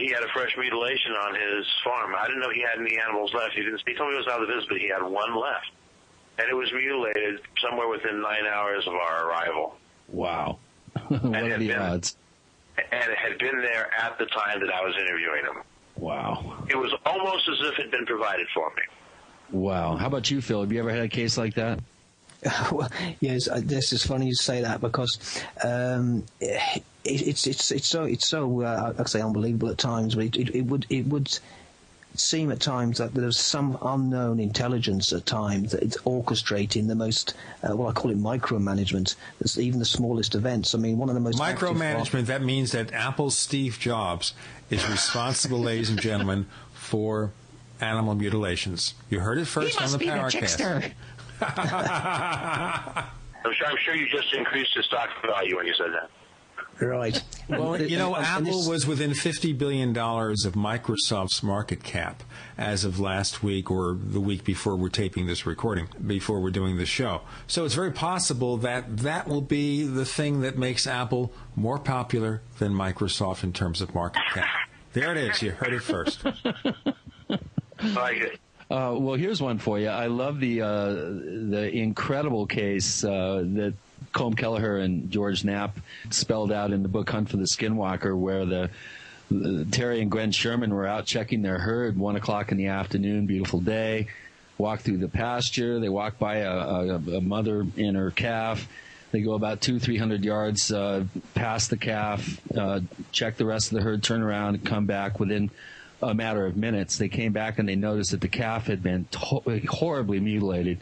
he had a fresh mutilation on his farm. I didn't know he had any animals left. He told me it was out of the business, but he had one left. And it was mutilated somewhere within 9 hours of our arrival. Wow. What are the odds? And it had been there at the time that I was interviewing him. Wow. It was almost as if it had been provided for me. Wow. How about you, Phil? Have you ever had a case like that? Well, yes, this is funny you say that because it's so I'd say unbelievable at times, but it would seem at times that there's some unknown intelligence at times that it's orchestrating the most, I call it micromanagement. That's even the smallest events. I mean, one of the most micromanagement. That means that Apple's Steve Jobs is responsible, ladies and gentlemen, for animal mutilations. You heard it first on the Paracast. I'm sure you just increased the stock value when you said that. Right. Well, Apple was within $50 billion of Microsoft's market cap as of last week or the week before we're taping this recording, before we're doing the show. So it's very possible that that will be the thing that makes Apple more popular than Microsoft in terms of market cap. There it is. You heard it first. Like it. Well, here's one for you. I love the incredible case that Colm Kelleher and George Knapp spelled out in the book Hunt for the Skinwalker, where the Terry and Gwen Sherman were out checking their herd, 1 o'clock in the afternoon, beautiful day, walk through the pasture. They walk by a mother and her calf. They go about 200-300 yards past the calf, check the rest of the herd, turn around, and come back within a matter of minutes. They came back and they noticed that the calf had been horribly mutilated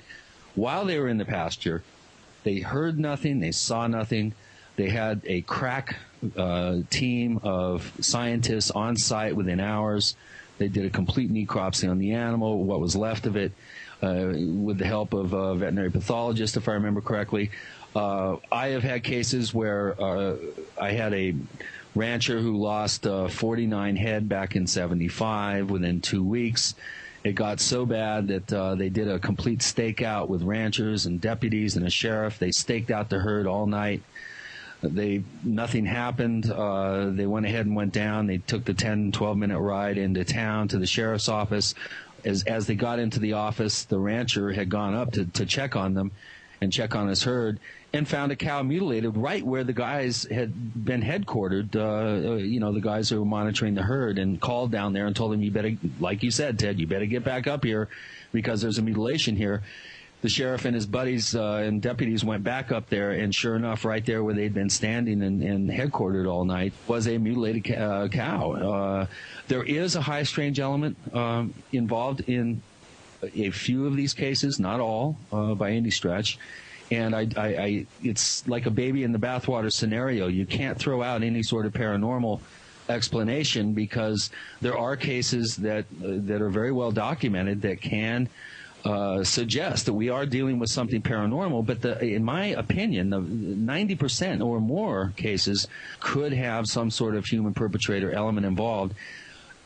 while they were in the pasture. They heard nothing. They saw nothing. They had a crack team of scientists on site within hours. They did a complete necropsy on the animal, what was left of it, with the help of a veterinary pathologist, if I remember correctly. I have had cases where I had a rancher who lost 49 head back in 75 within 2 weeks. It got so bad that they did a complete stakeout with ranchers and deputies and a sheriff. They staked out the herd all night. Nothing happened. They went ahead and went down. They took the 10, 12-minute ride into town to the sheriff's office. As they got into the office, the rancher had gone up to check on them and check on his herd and found a cow mutilated right where the guys had been headquartered, the guys who were monitoring the herd, and called down there and told them, you better, like you said, Ted, you better get back up here because there's a mutilation here. The sheriff and his buddies and deputies went back up there, and sure enough, right there where they'd been standing and headquartered all night was a mutilated cow. There is a high strange element involved in a few of these cases, not all by any stretch. And it's like a baby in the bathwater scenario. You can't throw out any sort of paranormal explanation because there are cases that are very well documented that can suggest that we are dealing with something paranormal. But in my opinion, the 90% or more cases could have some sort of human perpetrator element involved.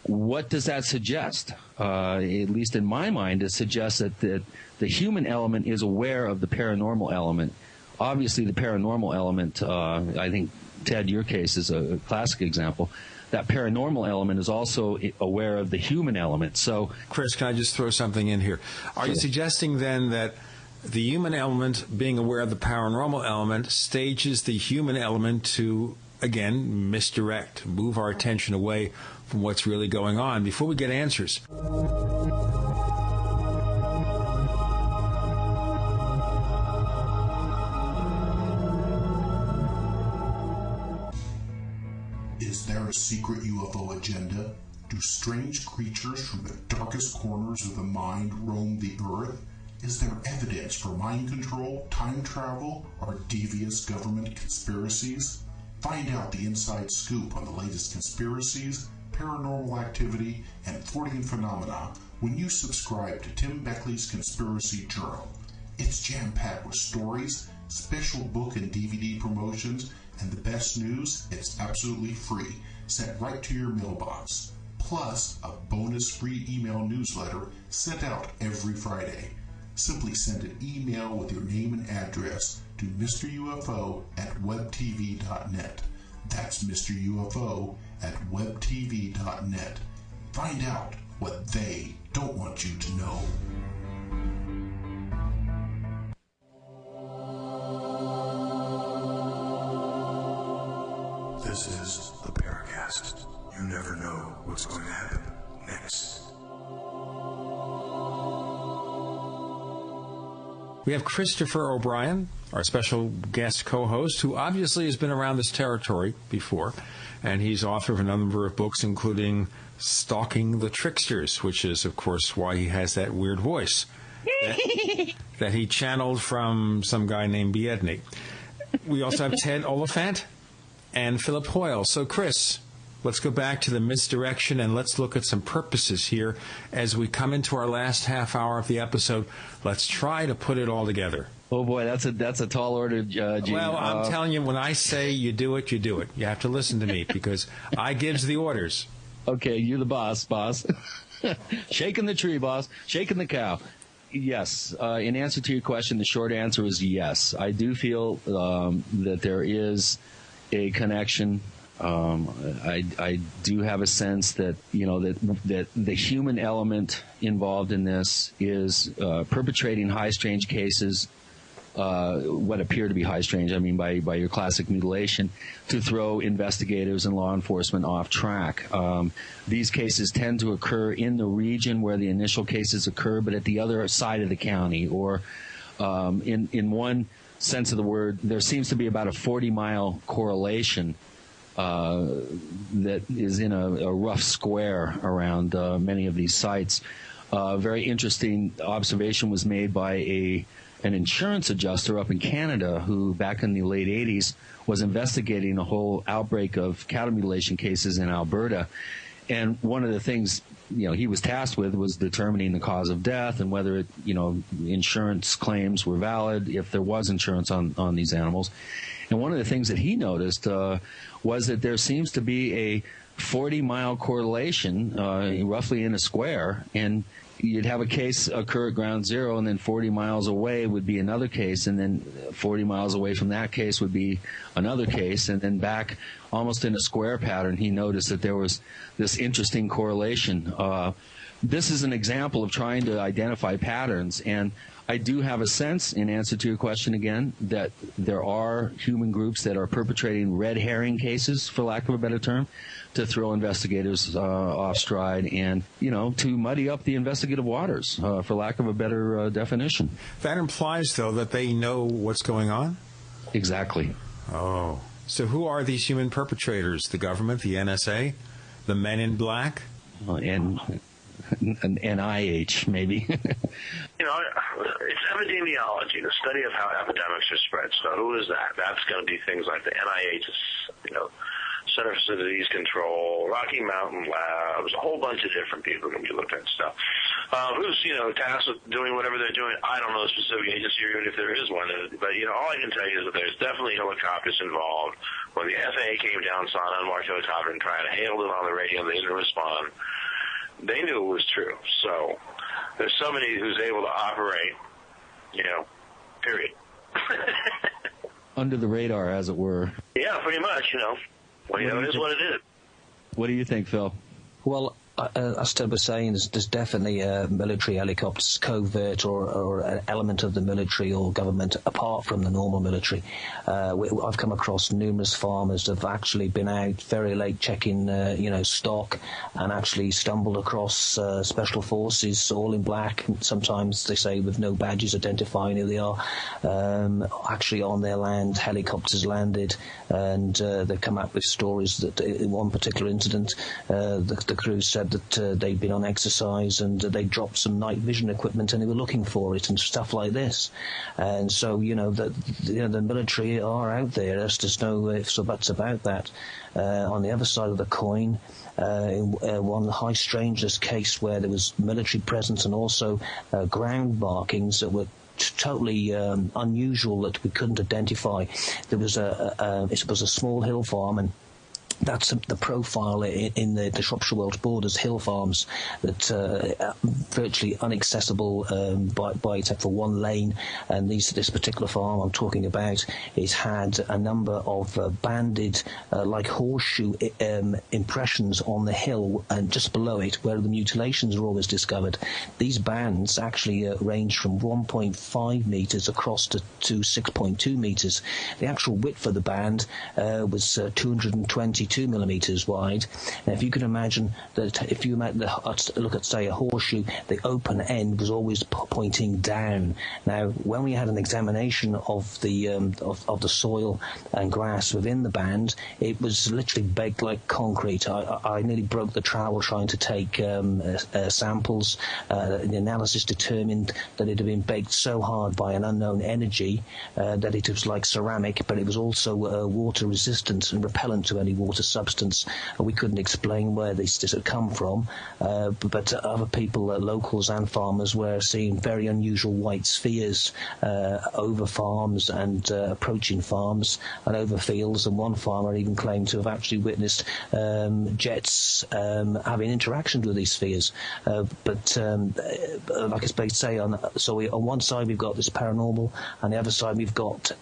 What does that suggest? At least in my mind, it suggests that the human element is aware of the paranormal element. Obviously, the paranormal element, I think, Ted, your case is a classic example. That paranormal element is also aware of the human element. So, Chris, can I just throw something in here? Are you suggesting then that the human element, being aware of the paranormal element, stages the human element to, again, misdirect, move our attention away from what's really going on? Before we get answers, is there a secret UFO agenda? Do strange creatures from the darkest corners of the mind roam the earth? Is there evidence for mind control, time travel, or devious government conspiracies? Find out the inside scoop on the latest conspiracies, paranormal activity, and Fortean phenomena when you subscribe to Tim Beckley's Conspiracy Journal. It's jam-packed with stories, special book and DVD promotions, and the best news, it's absolutely free, sent right to your mailbox. Plus, a bonus free email newsletter sent out every Friday. Simply send an email with your name and address to MrUFO@webtv.net. That's MrUFO@webtv.net. Find out what they don't want you to know. This is the Paracast. You never know what's going to happen next. We have Christopher O'Brien, our special guest co-host, who obviously has been around this territory before, and he's author of a number of books, including Stalking the Tricksters, which is, of course, why he has that weird voice that he channeled from some guy named Biedny. We also have Ted Oliphant and Philip Hoyle. So, Chris, let's go back to the misdirection and let's look at some purposes here as we come into our last half hour of the episode. Let's try to put it all together. Oh boy, that's a tall order, Gene. Well, I'm telling you, when I say you do it, you do it. You have to listen to me because I gives the orders. Okay, you're the boss. Shaking the tree, boss. Shaking the cow. Yes. In answer to your question, the short answer is yes. I do feel that there is a connection. I do have a sense that that the human element involved in this is perpetrating high strange cases, what appear to be high strange, I mean by your classic mutilation, to throw investigators and law enforcement off track. These cases tend to occur in the region where the initial cases occur, but at the other side of the county, or in one sense of the word, there seems to be about a 40-mile correlation that is in a rough square around many of these sites. Very interesting observation was made by an insurance adjuster up in Canada who, back in the late 80s, was investigating a whole outbreak of cattle mutilation cases in Alberta. And one of the things he was tasked with was determining the cause of death and whether insurance claims were valid, if there was insurance on these animals. And one of the things that he noticed was that there seems to be a 40-mile correlation, roughly in a square, and you'd have a case occur at ground zero, and then 40 miles away would be another case, and then 40 miles away from that case would be another case, and then back almost in a square pattern, he noticed that there was this interesting correlation. This is an example of trying to identify patterns, and I do have a sense, in answer to your question again, that there are human groups that are perpetrating red herring cases, for lack of a better term, to throw investigators off stride and, to muddy up the investigative waters, for lack of a better definition. That implies, though, that they know what's going on? Exactly. Oh. So who are these human perpetrators? The government, the NSA, the men in black? And NIH, maybe. It's epidemiology, the study of how epidemics are spread. So who is that? That's going to be things like the NIH's, Center for Disease Control, Rocky Mountain Labs, a whole bunch of different people are going to be looking at stuff. Who's, tasked with doing whatever they're doing? I don't know the specific agency or even if there is one. But, all I can tell you is that there's definitely helicopters involved. When the FAA came down, saw an unmarked helicopter and tried to hail it on the radio, and they didn't respond. They knew it was true. So there's somebody who's able to operate, period. Under the radar, as it were. Yeah, pretty much, Well, it is what it is. What do you think, Phil? Well, as Ted was saying, there's definitely military helicopters, covert or an element of the military or government apart from the normal military. I've come across numerous farmers that have actually been out very late checking, stock, and actually stumbled across special forces, all in black. Sometimes they say with no badges identifying who they are. Actually on their land, helicopters landed, and they've come up with stories that in one particular incident, the crew said that they'd been on exercise and they dropped some night vision equipment and they were looking for it and stuff like this. And so, the military are out there. There's no ifs or buts about that. On the other side of the coin, in one high strangeness case where there was military presence and also ground markings that were totally unusual that we couldn't identify. There was it was a small hill farm, and that's the profile in the Shropshire Welsh borders, hill farms that virtually inaccessible by except for one lane. And this particular farm I'm talking about, it's had a number of banded like horseshoe impressions on the hill and just below it where the mutilations were always discovered. These bands actually range from 1.5 metres across to 6.2 metres. The actual width of the band was 220 32 millimeters wide. And if you can imagine that, if you look at, say, a horseshoe, the open end was always pointing down. Now, when we had an examination of the soil and grass within the band, it was literally baked like concrete. I nearly broke the trowel trying to take samples. The analysis determined that it had been baked so hard by an unknown energy that it was like ceramic, but it was also water resistant and repellent to any water substance. We couldn't explain where this had come from, but other people, locals and farmers, were seeing very unusual white spheres over farms and approaching farms and over fields, and one farmer even claimed to have actually witnessed jets having interactions with these spheres. But like I say, on one side we've got this paranormal, and the other side we've got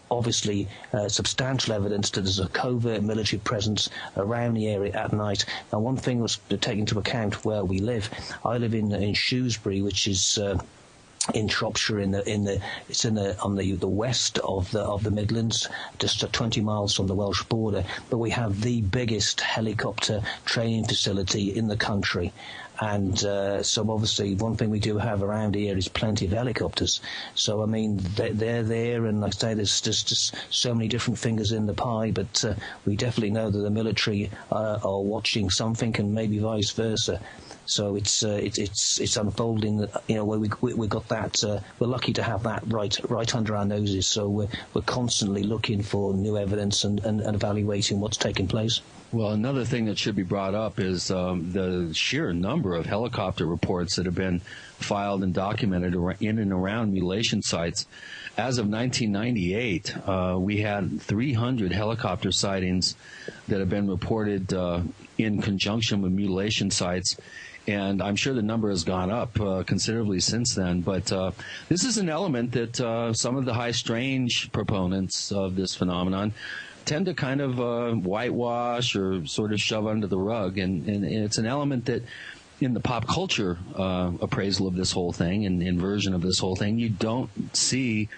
obviously substantial evidence that there's a covert military presence around the area at night. Now, one thing was to take into account where we live. I live in Shrewsbury, which is in Shropshire, on the west of the Midlands, just 20 miles from the Welsh border. But we have the biggest helicopter training facility in the country. And so obviously one thing we do have around here is plenty of helicopters. So, I mean, they're there, and like I say, there's just so many different fingers in the pie, but we definitely know that the military are watching something, and maybe vice versa. So it's unfolding. You know, where we got that. We're lucky to have that right under our noses. So we're constantly looking for new evidence and evaluating what's taking place. Well, another thing that should be brought up is the sheer number of helicopter reports that have been filed and documented in and around mutilation sites. As of 1998, we had 300 helicopter sightings that have been reported in conjunction with mutilation sites. And I'm sure the number has gone up considerably since then. But this is an element that some of the high strange proponents of this phenomenon tend to kind of whitewash or sort of shove under the rug. And it's an element that in the pop culture appraisal of this whole thing and inversion of this whole thing, you don't see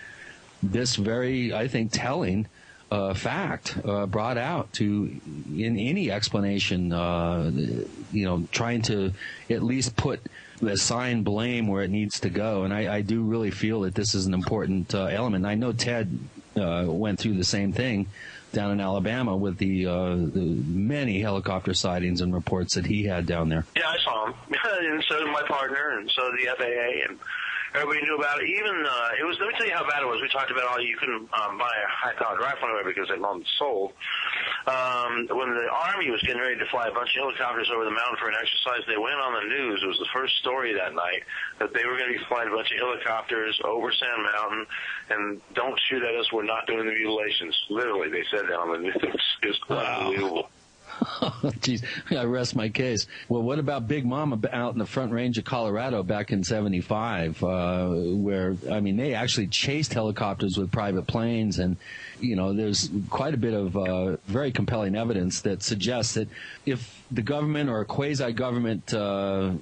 this very, I think, telling fact brought out to in any explanation, trying to at least put assign blame where it needs to go. And I do really feel that this is an important element. I know Ted went through the same thing down in Alabama with the many helicopter sightings and reports that he had down there. Yeah, I saw him, and so did my partner, and so did the FAA, and everybody knew about it. Even it was. Let me tell you how bad it was. We talked about how you couldn't buy a high-powered rifle anywhere because they'd long sold. When the Army was getting ready to fly a bunch of helicopters over the mountain for an exercise, they went on the news. It was the first story that night that they were going to be flying a bunch of helicopters over Sand Mountain, and don't shoot at us. We're not doing the mutilations. Literally, they said that on the news. It was unbelievable. Jeez, I rest my case. Well, what about Big Mama out in the Front Range of Colorado back in '75, where, I mean, they actually chased helicopters with private planes, and, you know, there's quite a bit of very compelling evidence that suggests that if the government or a quasi-government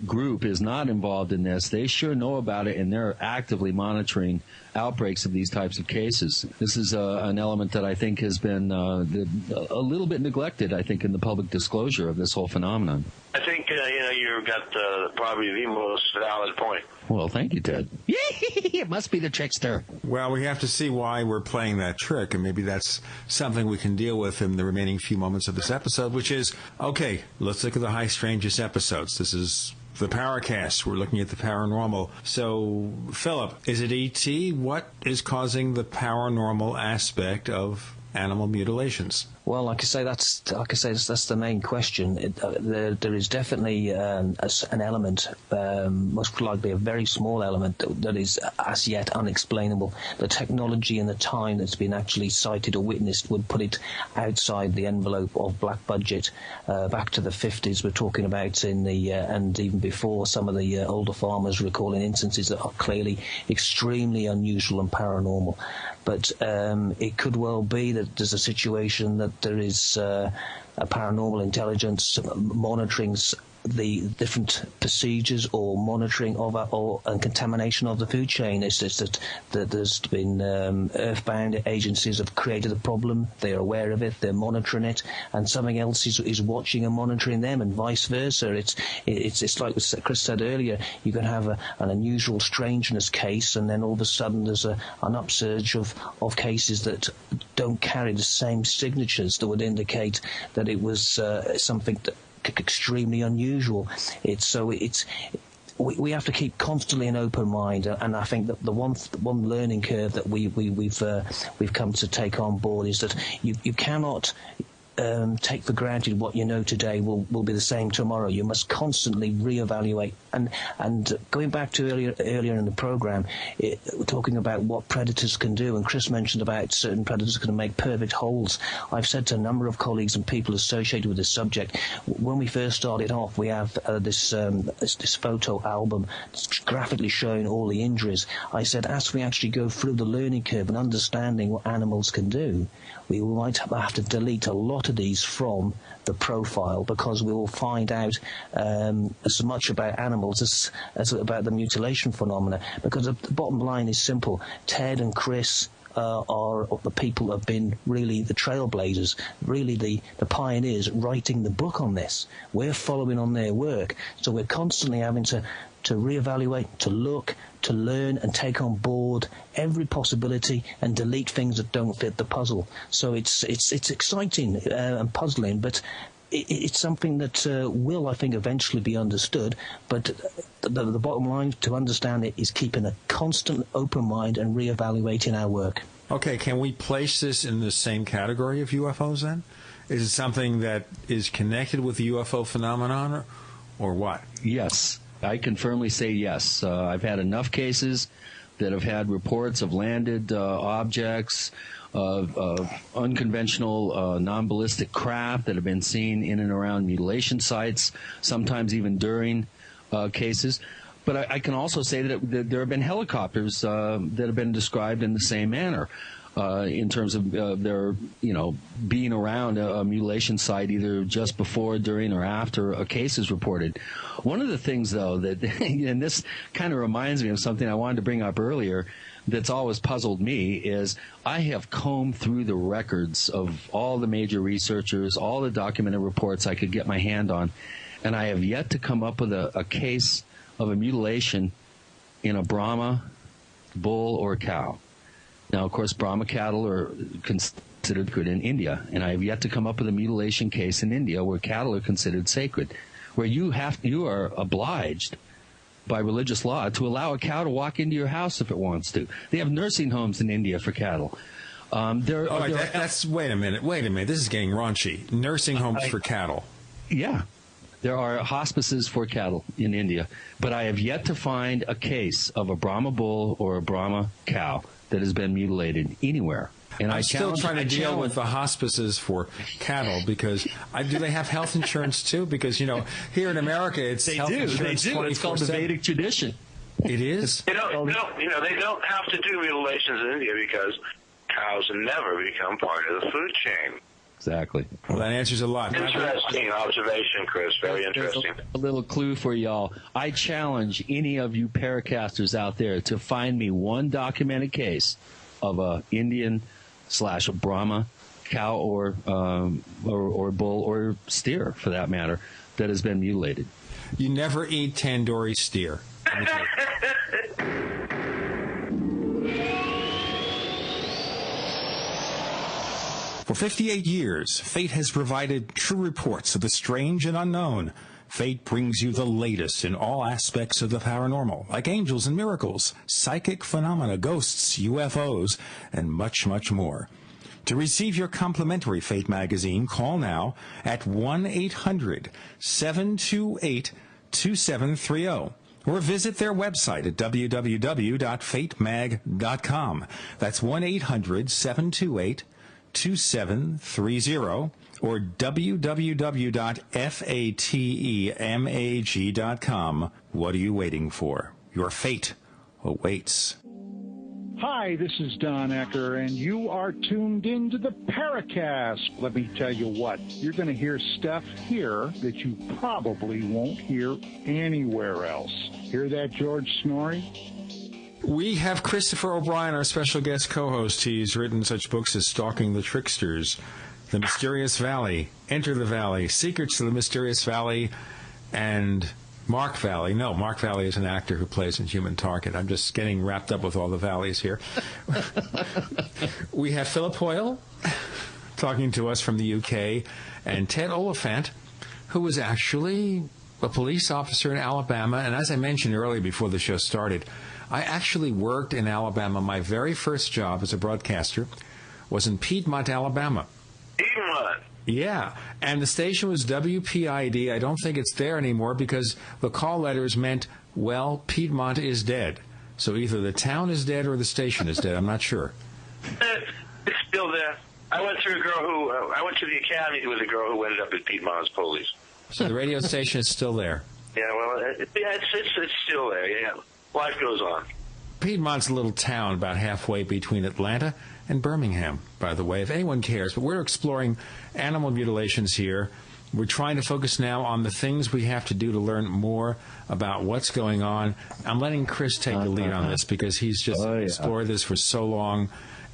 group is not involved in this, they sure know about it, and they're actively monitoring outbreaks of these types of cases. This is an element that I think has been a little bit neglected, I think, in the public disclosure of this whole phenomenon. I think, you've got probably the most valid point. Well, thank you, Ted. It must be the trickster. Well, we have to see why we're playing that trick, and maybe that's something we can deal with in the remaining few moments of this episode, which is, okay, let's look at the high strangest episodes. This is the Paracast. We're looking at the paranormal. So, Philip, is it ET? What is causing the paranormal aspect of animal mutilations? Well, like I say, that's the main question. There is definitely an element, most likely a very small element, that is as yet unexplainable. The technology and the time that's been actually cited or witnessed would put it outside the envelope of black budget. Back to the 50s, we're talking about and even before, some of the older farmers recalling instances that are clearly extremely unusual and paranormal. But it could well be that there's a situation that there is a paranormal intelligence monitoring the different procedures or monitoring of and contamination of the food chain. It's just that there's been earthbound agencies have created a problem. They're aware of it. They're monitoring it, and something else is watching and monitoring them, and vice versa. It's like Chris said earlier. You can have an unusual strangeness case, and then all of a sudden there's an upsurge of cases that don't carry the same signatures that would indicate that it was something that extremely unusual. We have to keep constantly an open mind, and I think that the one learning curve that we've come to take on board is that you cannot take for granted what you know today will be the same tomorrow. You must constantly reevaluate. And going back to earlier in the program, talking about what predators can do, and Chris mentioned about certain predators can make perfect holes. I've said to a number of colleagues and people associated with this subject, when we first started off, we have this photo album graphically showing all the injuries. I said, as we actually go through the learning curve and understanding what animals can do, we might have to delete a lot of these from the profile, because we will find out as much about animals as about the mutilation phenomena. Because the bottom line is simple. Ted and Chris are the people who have been really the trailblazers, really the pioneers writing the book on this. We're following on their work, so we're constantly having to reevaluate, to look, to learn, and take on board every possibility and delete things that don't fit the puzzle. So it's exciting and puzzling, but it's something that will, I think, eventually be understood. But the bottom line to understand it is keeping a constant open mind and reevaluating our work. Okay, can we place this in the same category of UFOs then? Is it something that is connected with the UFO phenomenon, or what? Yes. I can firmly say yes. I've had enough cases that have had reports of landed objects, of unconventional non-ballistic craft that have been seen in and around mutilation sites, sometimes even during cases. But I can also say that there have been helicopters that have been described in the same manner. In terms of their, being around a mutilation site either just before, during, or after a case is reported. One of the things, though, that, and this kind of reminds me of something I wanted to bring up earlier that's always puzzled me, is I have combed through the records of all the major researchers, all the documented reports I could get my hand on, and I have yet to come up with a case of a mutilation in a Brahma, bull, or cow. Now, of course, Brahma cattle are considered good in India, and I have yet to come up with a mutilation case in India where cattle are considered sacred, where you are obliged by religious law to allow a cow to walk into your house if it wants to. They have nursing homes in India for cattle. Wait a minute. This is getting raunchy. Nursing homes for cattle. Yeah. There are hospices for cattle in India, but I have yet to find a case of a Brahma bull or a Brahma cow that has been mutilated anywhere. And I'm still trying to deal with the hospices for cattle, because do they have health insurance too? Because, here in America, it's health insurance. They do. It's called the Vedic tradition. It is? They don't have to do mutilations in India because cows never become part of the food chain. Exactly. Well, that answers a lot. Interesting observation, Chris. Very interesting. A little clue for y'all. I challenge any of you Paracasters out there to find me one documented case of a Indian/Brahma cow or bull or steer, for that matter, that has been mutilated. You never eat tandoori steer. For 58 years, Fate has provided true reports of the strange and unknown. Fate brings you the latest in all aspects of the paranormal, like angels and miracles, psychic phenomena, ghosts, UFOs, and much, much more. To receive your complimentary Fate magazine, call now at 1-800-728-2730. Or visit their website at www.fatemag.com. That's 1-800-728-2730 or www.fatemag.com. What are you waiting for? Your fate awaits. Hi, this is Don Ecker, and you are tuned into the Paracast. Let me tell you what, you're going to hear stuff here that you probably won't hear anywhere else. Hear that, George Snorri? We have Christopher O'Brien, our special guest co-host. He's written such books as Stalking the Tricksters, The Mysterious Valley, Enter the Valley, Secrets of the Mysterious Valley, and Mark Valley. No, Mark Valley is an actor who plays in Human Target. I'm just getting wrapped up with all the valleys here. We have Philip Hoyle talking to us from the UK, and Ted Oliphant, who was actually a police officer in Alabama. And as I mentioned earlier before the show started, I actually worked in Alabama. My very first job as a broadcaster was in Piedmont, Alabama. Piedmont? Yeah, and the station was WPID. I don't think it's there anymore because the call letters meant, well, Piedmont is dead. So either the town is dead or the station is dead. I'm not sure. It's still there. I went to the academy with a girl who ended up at Piedmont as police. So the radio station is still there. Yeah, well, it's still there, yeah. Life goes on. Piedmont's a little town about halfway between Atlanta and Birmingham, by the way, if anyone cares. But we're exploring animal mutilations here. We're trying to focus now on the things we have to do to learn more about what's going on. I'm letting Chris take the lead on this because he's just explored this for so long,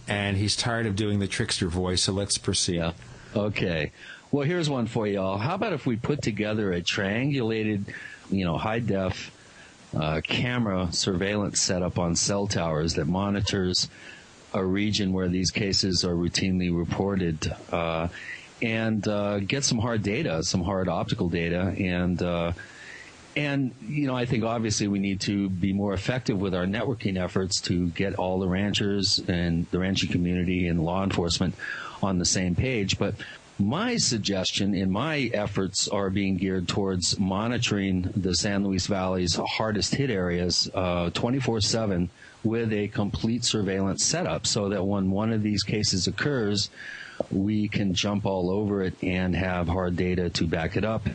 and he's tired of doing the trickster voice, so let's proceed. Yeah. Okay. Well, here's one for you all. How about if we put together a triangulated, high-def camera surveillance setup on cell towers that monitors a region where these cases are routinely reported, and get some hard data, some hard optical data, and I think obviously we need to be more effective with our networking efforts to get all the ranchers and the ranching community and law enforcement on the same page. But my suggestion in my efforts are being geared towards monitoring the San Luis Valley's hardest hit areas 24/7 with a complete surveillance setup so that when one of these cases occurs, we can jump all over it and have hard data to back it up.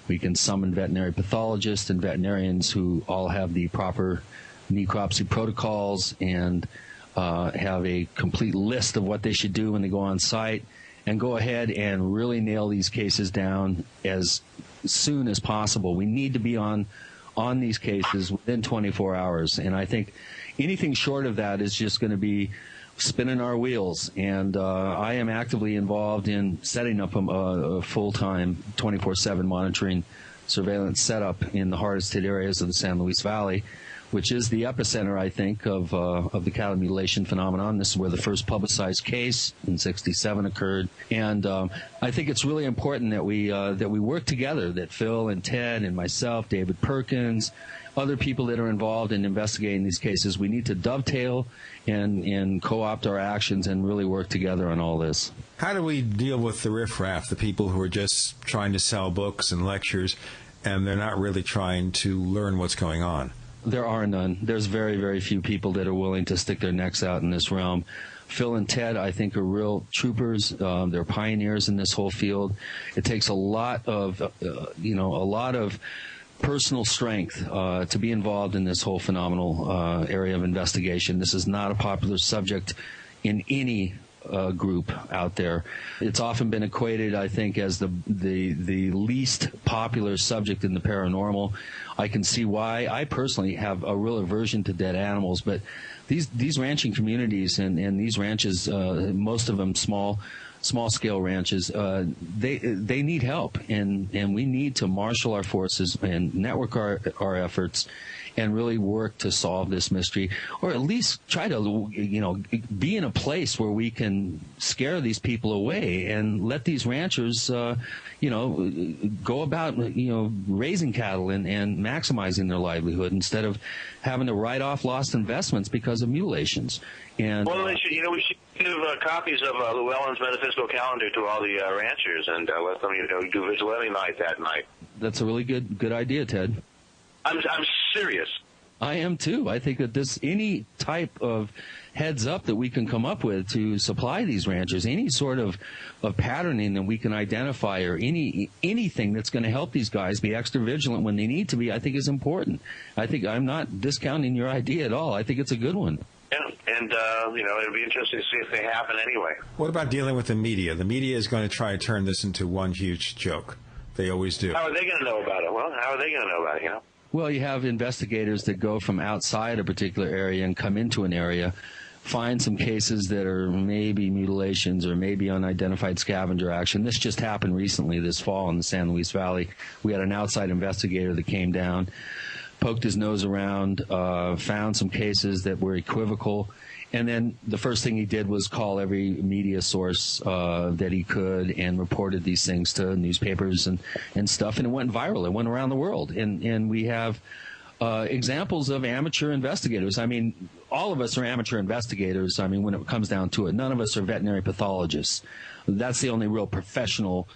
We can summon veterinary pathologists and veterinarians who all have the proper necropsy protocols and have a complete list of what they should do when they go on site, and go ahead and really nail these cases down as soon as possible. We need to be on these cases within 24 hours. And I think anything short of that is just going to be spinning our wheels. And I am actively involved in setting up a full-time 24/7 monitoring surveillance setup in the hardest hit areas of the San Luis Valley, which is the epicenter, I think, of the cattle mutilation phenomenon. This is where the first publicized case in '67 occurred, and I think it's really important that we work together. That Phil and Ted and myself, David Perkins, other people that are involved in investigating these cases, we need to dovetail and co-opt our actions and really work together on all this. How do we deal with the riffraff, the people who are just trying to sell books and lectures, and they're not really trying to learn what's going on? There are none. There's very, very few people that are willing to stick their necks out in this realm. Phil and Ted, I think, are real troopers. They're pioneers in this whole field. It takes a lot of personal strength to be involved in this whole phenomenal area of investigation. This is not a popular subject in any group out there. It's often been equated, I think, as the least popular subject in the paranormal. I can see why. I personally have a real aversion to dead animals, but these ranching communities and these ranches, most of them small-scale ranches, they need help, and we need to marshal our forces and network our efforts and really work to solve this mystery, or at least try to, be in a place where we can scare these people away and let these ranchers, go about, raising cattle and maximizing their livelihood instead of having to write off lost investments because of mutilations. And we should give copies of Llewellyn's metaphysical calendar to all the ranchers and let them, do vigilante night that night. That's a really good idea, Ted. I'm serious. I am too. I think that any type of heads up that we can come up with to supply these ranchers, any sort of patterning that we can identify, or anything that's going to help these guys be extra vigilant when they need to be, I think is important. I think I'm not discounting your idea at all. I think it's a good one. Yeah, and, it'll be interesting to see if they happen anyway. What about dealing with the media? The media is going to try to turn this into one huge joke. They always do. How are they going to know about it? Well, how are they going to know about it, Well, you have investigators that go from outside a particular area and come into an area, find some cases that are maybe mutilations or maybe unidentified scavenger action. This just happened recently this fall in the San Luis Valley. We had an outside investigator that came down, poked his nose around, found some cases that were equivocal, and then the first thing he did was call every media source that he could and reported these things to newspapers and stuff, and it went viral. It went around the world. And we have examples of amateur investigators. I mean, all of us are amateur investigators. I mean, when it comes down to it, none of us are veterinary pathologists. That's the only real professional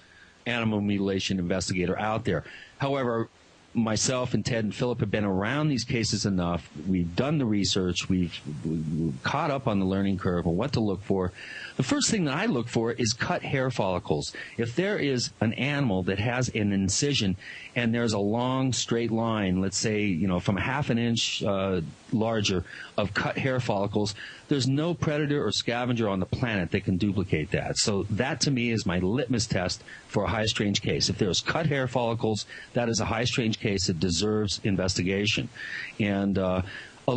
animal mutilation investigator out there. However, myself and Ted and Philip have been around these cases enough. We've done the research. We've caught up on the learning curve on what to look for. The first thing that I look for is cut hair follicles. If there is an animal that has an incision and there's a long straight line, let's say, from a half an inch larger of cut hair follicles, there's no predator or scavenger on the planet that can duplicate that. So that to me is my litmus test for a high strange case. If there's cut hair follicles, that is a high strange case that deserves investigation. And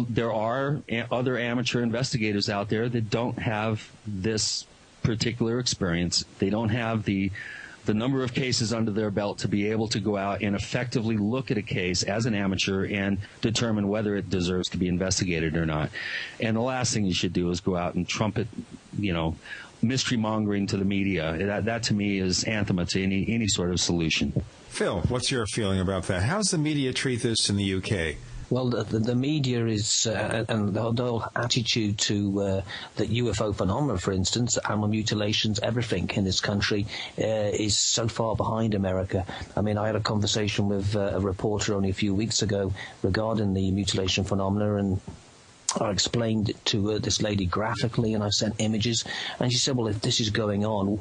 there are other amateur investigators out there that don't have this particular experience. They don't have the number of cases under their belt to be able to go out and effectively look at a case as an amateur and determine whether it deserves to be investigated or not. And the last thing you should do is go out and trumpet, mystery mongering to the media. That to me is anathema to any sort of solution. Phil, what's your feeling about that? How's the media treat this in the UK? Well, the media is, and the whole attitude to the UFO phenomena, for instance, animal mutilations, everything in this country is so far behind America. I mean, I had a conversation with a reporter only a few weeks ago regarding the mutilation phenomena, and I explained it to this lady graphically, and I sent images, and she said, well, if this is going on,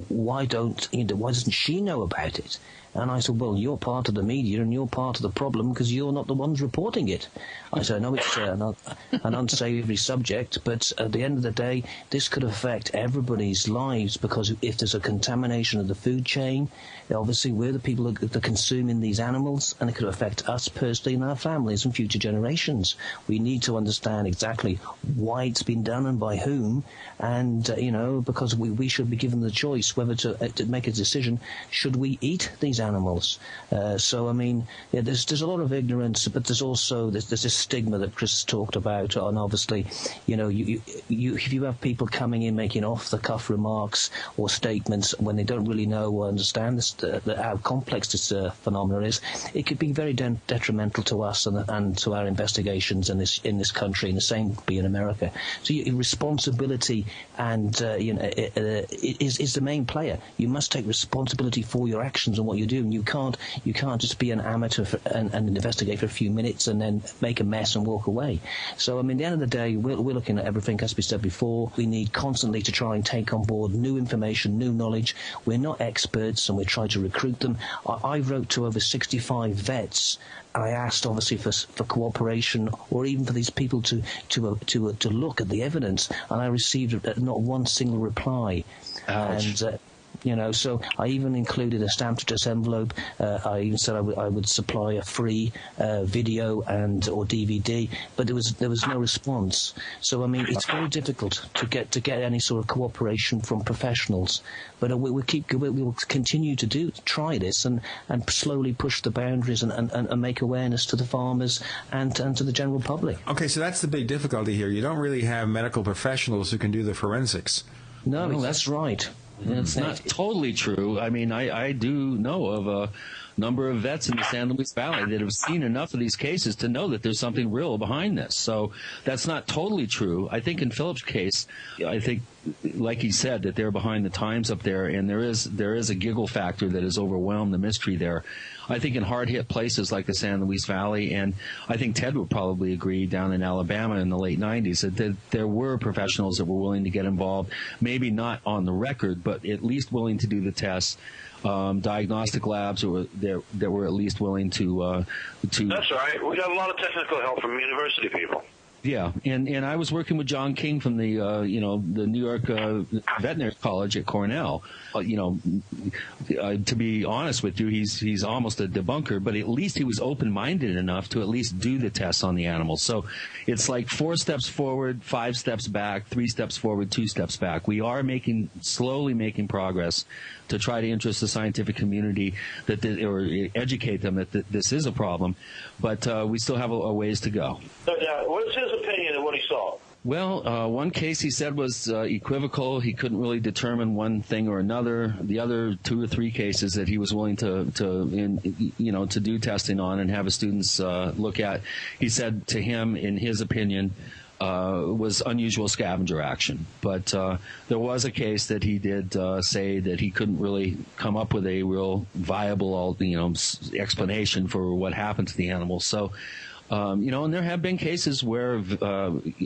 why doesn't she know about it? And I said, well, you're part of the media and you're part of the problem because you're not the ones reporting it. I said, I know it's an unsavory subject, but at the end of the day, this could affect everybody's lives, because if there's a contamination of the food chain, obviously we're the people that are consuming these animals, and it could affect us personally and our families and future generations. We need to understand exactly why it's been done and by whom, and, because we should be given the choice whether to make a decision, should we eat these animals? So, I mean, there's a lot of ignorance, but there's also there's this stigma that Chris talked about, and obviously, if you have people coming in making off-the-cuff remarks or statements when they don't really know or understand how complex this phenomenon is, it could be very detrimental to us and to our investigations in this country, and the same be in America. So responsibility and is the main player. You must take responsibility for your actions and what you do, and you can't just be an amateur and investigate for a few minutes and then make a mess and walk away. So, I mean, at the end of the day, we're looking at everything, as we said before. We need constantly to try and take on board new information, new knowledge. We're not experts, and we're trying to recruit them. I wrote to over 65 vets, and I asked, obviously, for cooperation, or even for these people to look at the evidence, and I received not one single reply. Ouch. And so I even included a stamped address envelope. I even said I would supply a free video or DVD, but there was no response. So, I mean, it's very difficult to get any sort of cooperation from professionals. But we will continue to try this and slowly push the boundaries and make awareness to the farmers and to the general public. Okay, so that's the big difficulty here. You don't really have medical professionals who can do the forensics. No, that's right. It's not totally true. I mean, I do know of a number of vets in the San Luis Valley that have seen enough of these cases to know that there's something real behind this. So that's not totally true. I think in Philip's case, I think, like he said, that they're behind the times up there, and there is a giggle factor that has overwhelmed the mystery there. I think in hard-hit places like the San Luis Valley, and I think Ted would probably agree down in Alabama in the late 90s, that there were professionals that were willing to get involved, maybe not on the record, but at least willing to do the tests. Diagnostic labs that were at least willing to. That's right. We got a lot of technical help from university people. Yeah, and I was working with John King from the the New York Veterinary College at Cornell. To be honest with you, he's almost a debunker, but at least he was open-minded enough to at least do the tests on the animals. So it's like 4 steps forward, 5 steps back, 3 steps forward, 2 steps back. We are slowly making progress to try to interest the scientific community or educate them that this is a problem, but we still have a ways to go. So, what is his opinion of what he saw? Well, one case he said was equivocal. He couldn't really determine one thing or another. The other 2 or 3 cases that he was willing to do testing on and have his students look at, he said to him, in his opinion, was unusual scavenger action. But there was a case that he did say that he couldn't really come up with a real viable, explanation for what happened to the animal. So, and there have been cases where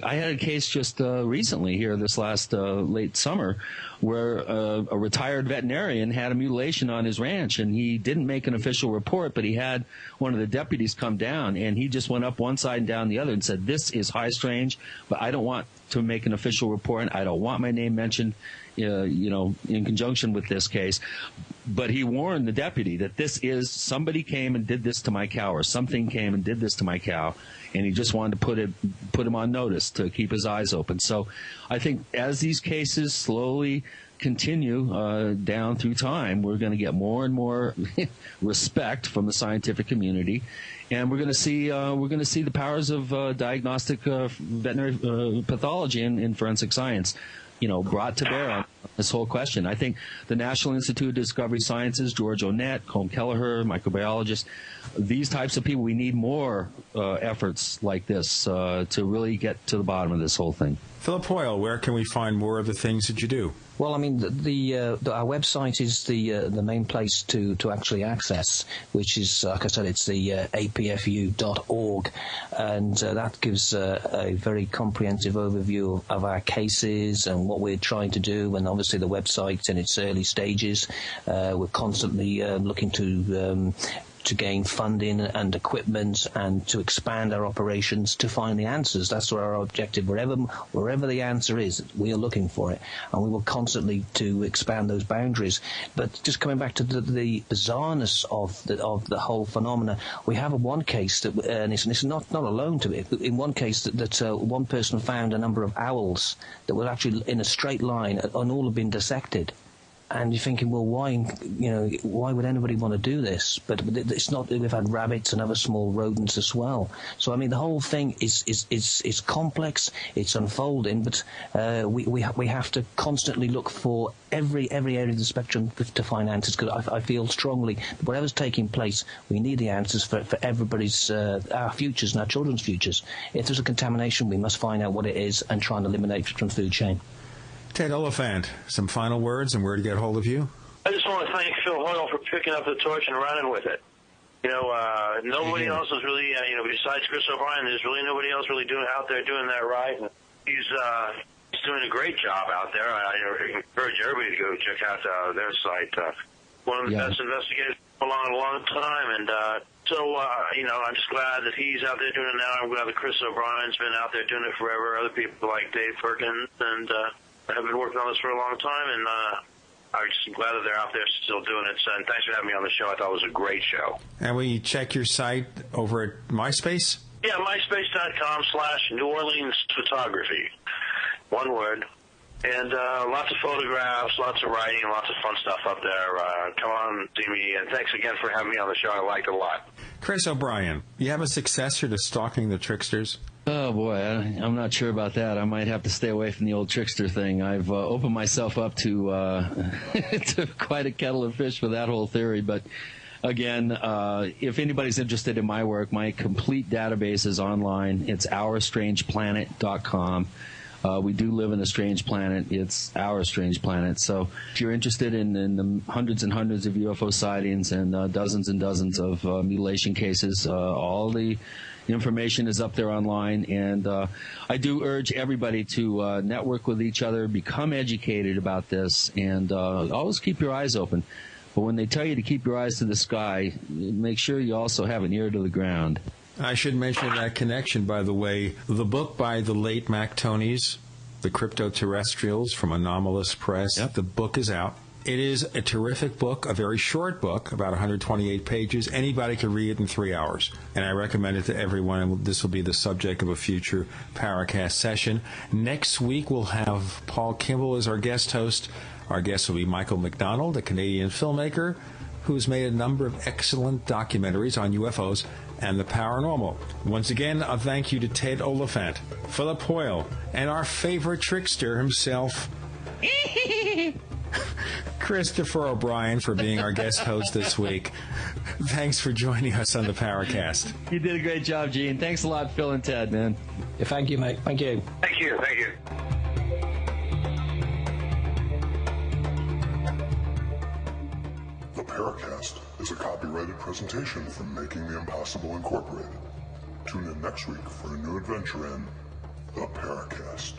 I had a case just recently here this last late summer where a retired veterinarian had a mutilation on his ranch, and he didn't make an official report, but he had one of the deputies come down, and he just went up one side and down the other and said, "This is high strange, but I don't want to make an official report. I don't want my name mentioned, in conjunction with this case." But he warned the deputy that somebody came and did this to my cow, or something came and did this to my cow, and he just wanted to put him on notice to keep his eyes open. So I think as these cases slowly continue down through time, we're going to get more and more respect from the scientific community, and we're going to see the powers of diagnostic veterinary pathology and forensic science brought to bear on this whole question. I think the National Institute of Discovery Sciences, George Onett, Colm Kelleher, microbiologists, these types of people, we need more efforts like this to really get to the bottom of this whole thing. Philip Hoyle, where can we find more of the things that you do? Well, I mean, our website is the main place to actually access, which is, like I said, it's the apfu.org, and that gives a very comprehensive overview of our cases and what we're trying to do, and obviously the website's in its early stages. We're constantly looking to gain funding and equipment and to expand our operations to find the answers. That's our objective. Wherever the answer is, we are looking for it, and we will constantly to expand those boundaries. But just coming back to the bizarreness of the whole phenomena, we have one case that, and it's not alone to it. In one case that one person found a number of owls that were actually in a straight line and all have been dissected. And you're thinking, well, why would anybody want to do this? But it's not. We've had rabbits and other small rodents as well. So I mean, the whole thing is complex. It's unfolding, but we have to constantly look for every area of the spectrum to find answers. Because I feel strongly that whatever's taking place, we need the answers for everybody's our futures and our children's futures. If there's a contamination, we must find out what it is and try and eliminate it from the food chain. Ted Oliphant, some final words and where to get hold of you? I just want to thank Phil Hoyle for picking up the torch and running with it. Nobody else is really, besides Chris O'Brien, there's really nobody else really out there doing that right. And he's doing a great job out there. I encourage everybody to go check out their site. One of the best investigators for a long time, and I'm just glad that he's out there doing it now. I'm glad that Chris O'Brien's been out there doing it forever. Other people like Dave Perkins and have been working on this for a long time, and I'm just glad that they're out there still doing it. And thanks for having me on the show. I thought it was a great show. And we check your site over at MySpace? Yeah, myspace.com/New Orleans Photography. One word. And lots of photographs, lots of writing, lots of fun stuff up there. Come on, see me, and thanks again for having me on the show. I liked it a lot. Chris O'Brien, you have a successor to Stalking the Tricksters? Oh, boy, I'm not sure about that. I might have to stay away from the old trickster thing. I've opened myself up to to quite a kettle of fish with that whole theory. But, again, if anybody's interested in my work, my complete database is online. It's OurStrangePlanet.com. We do live in a strange planet. It's our strange planet. So if you're interested in the hundreds and hundreds of UFO sightings and dozens and dozens of mutilation cases, all the information is up there online. And I do urge everybody to network with each other, become educated about this, and always keep your eyes open. But when they tell you to keep your eyes to the sky, make sure you also have an ear to the ground. I should mention that connection, by the way. The book by the late Mac Tonys, The Crypto-Terrestrials, from Anomalous Press, the book is out. It is a terrific book, a very short book, about 128 pages. Anybody can read it in 3 hours, and I recommend it to everyone, and this will be the subject of a future Paracast session. Next week, we'll have Paul Kimball as our guest host. Our guest will be Michael McDonald, a Canadian filmmaker who's made a number of excellent documentaries on UFOs and the paranormal. Once again, a thank you to Ted Oliphant, Philip Hoyle, and our favorite trickster himself, Christopher O'Brien, for being our guest host this week. Thanks for joining us on the Paracast. You did a great job, Gene. Thanks a lot, Phil and Ted, man. Yeah, thank you, mate. Thank you. Thank you. Thank you. The Paracast is a copyrighted presentation from Making the Impossible Incorporated. Tune in next week for a new adventure in The Paracast.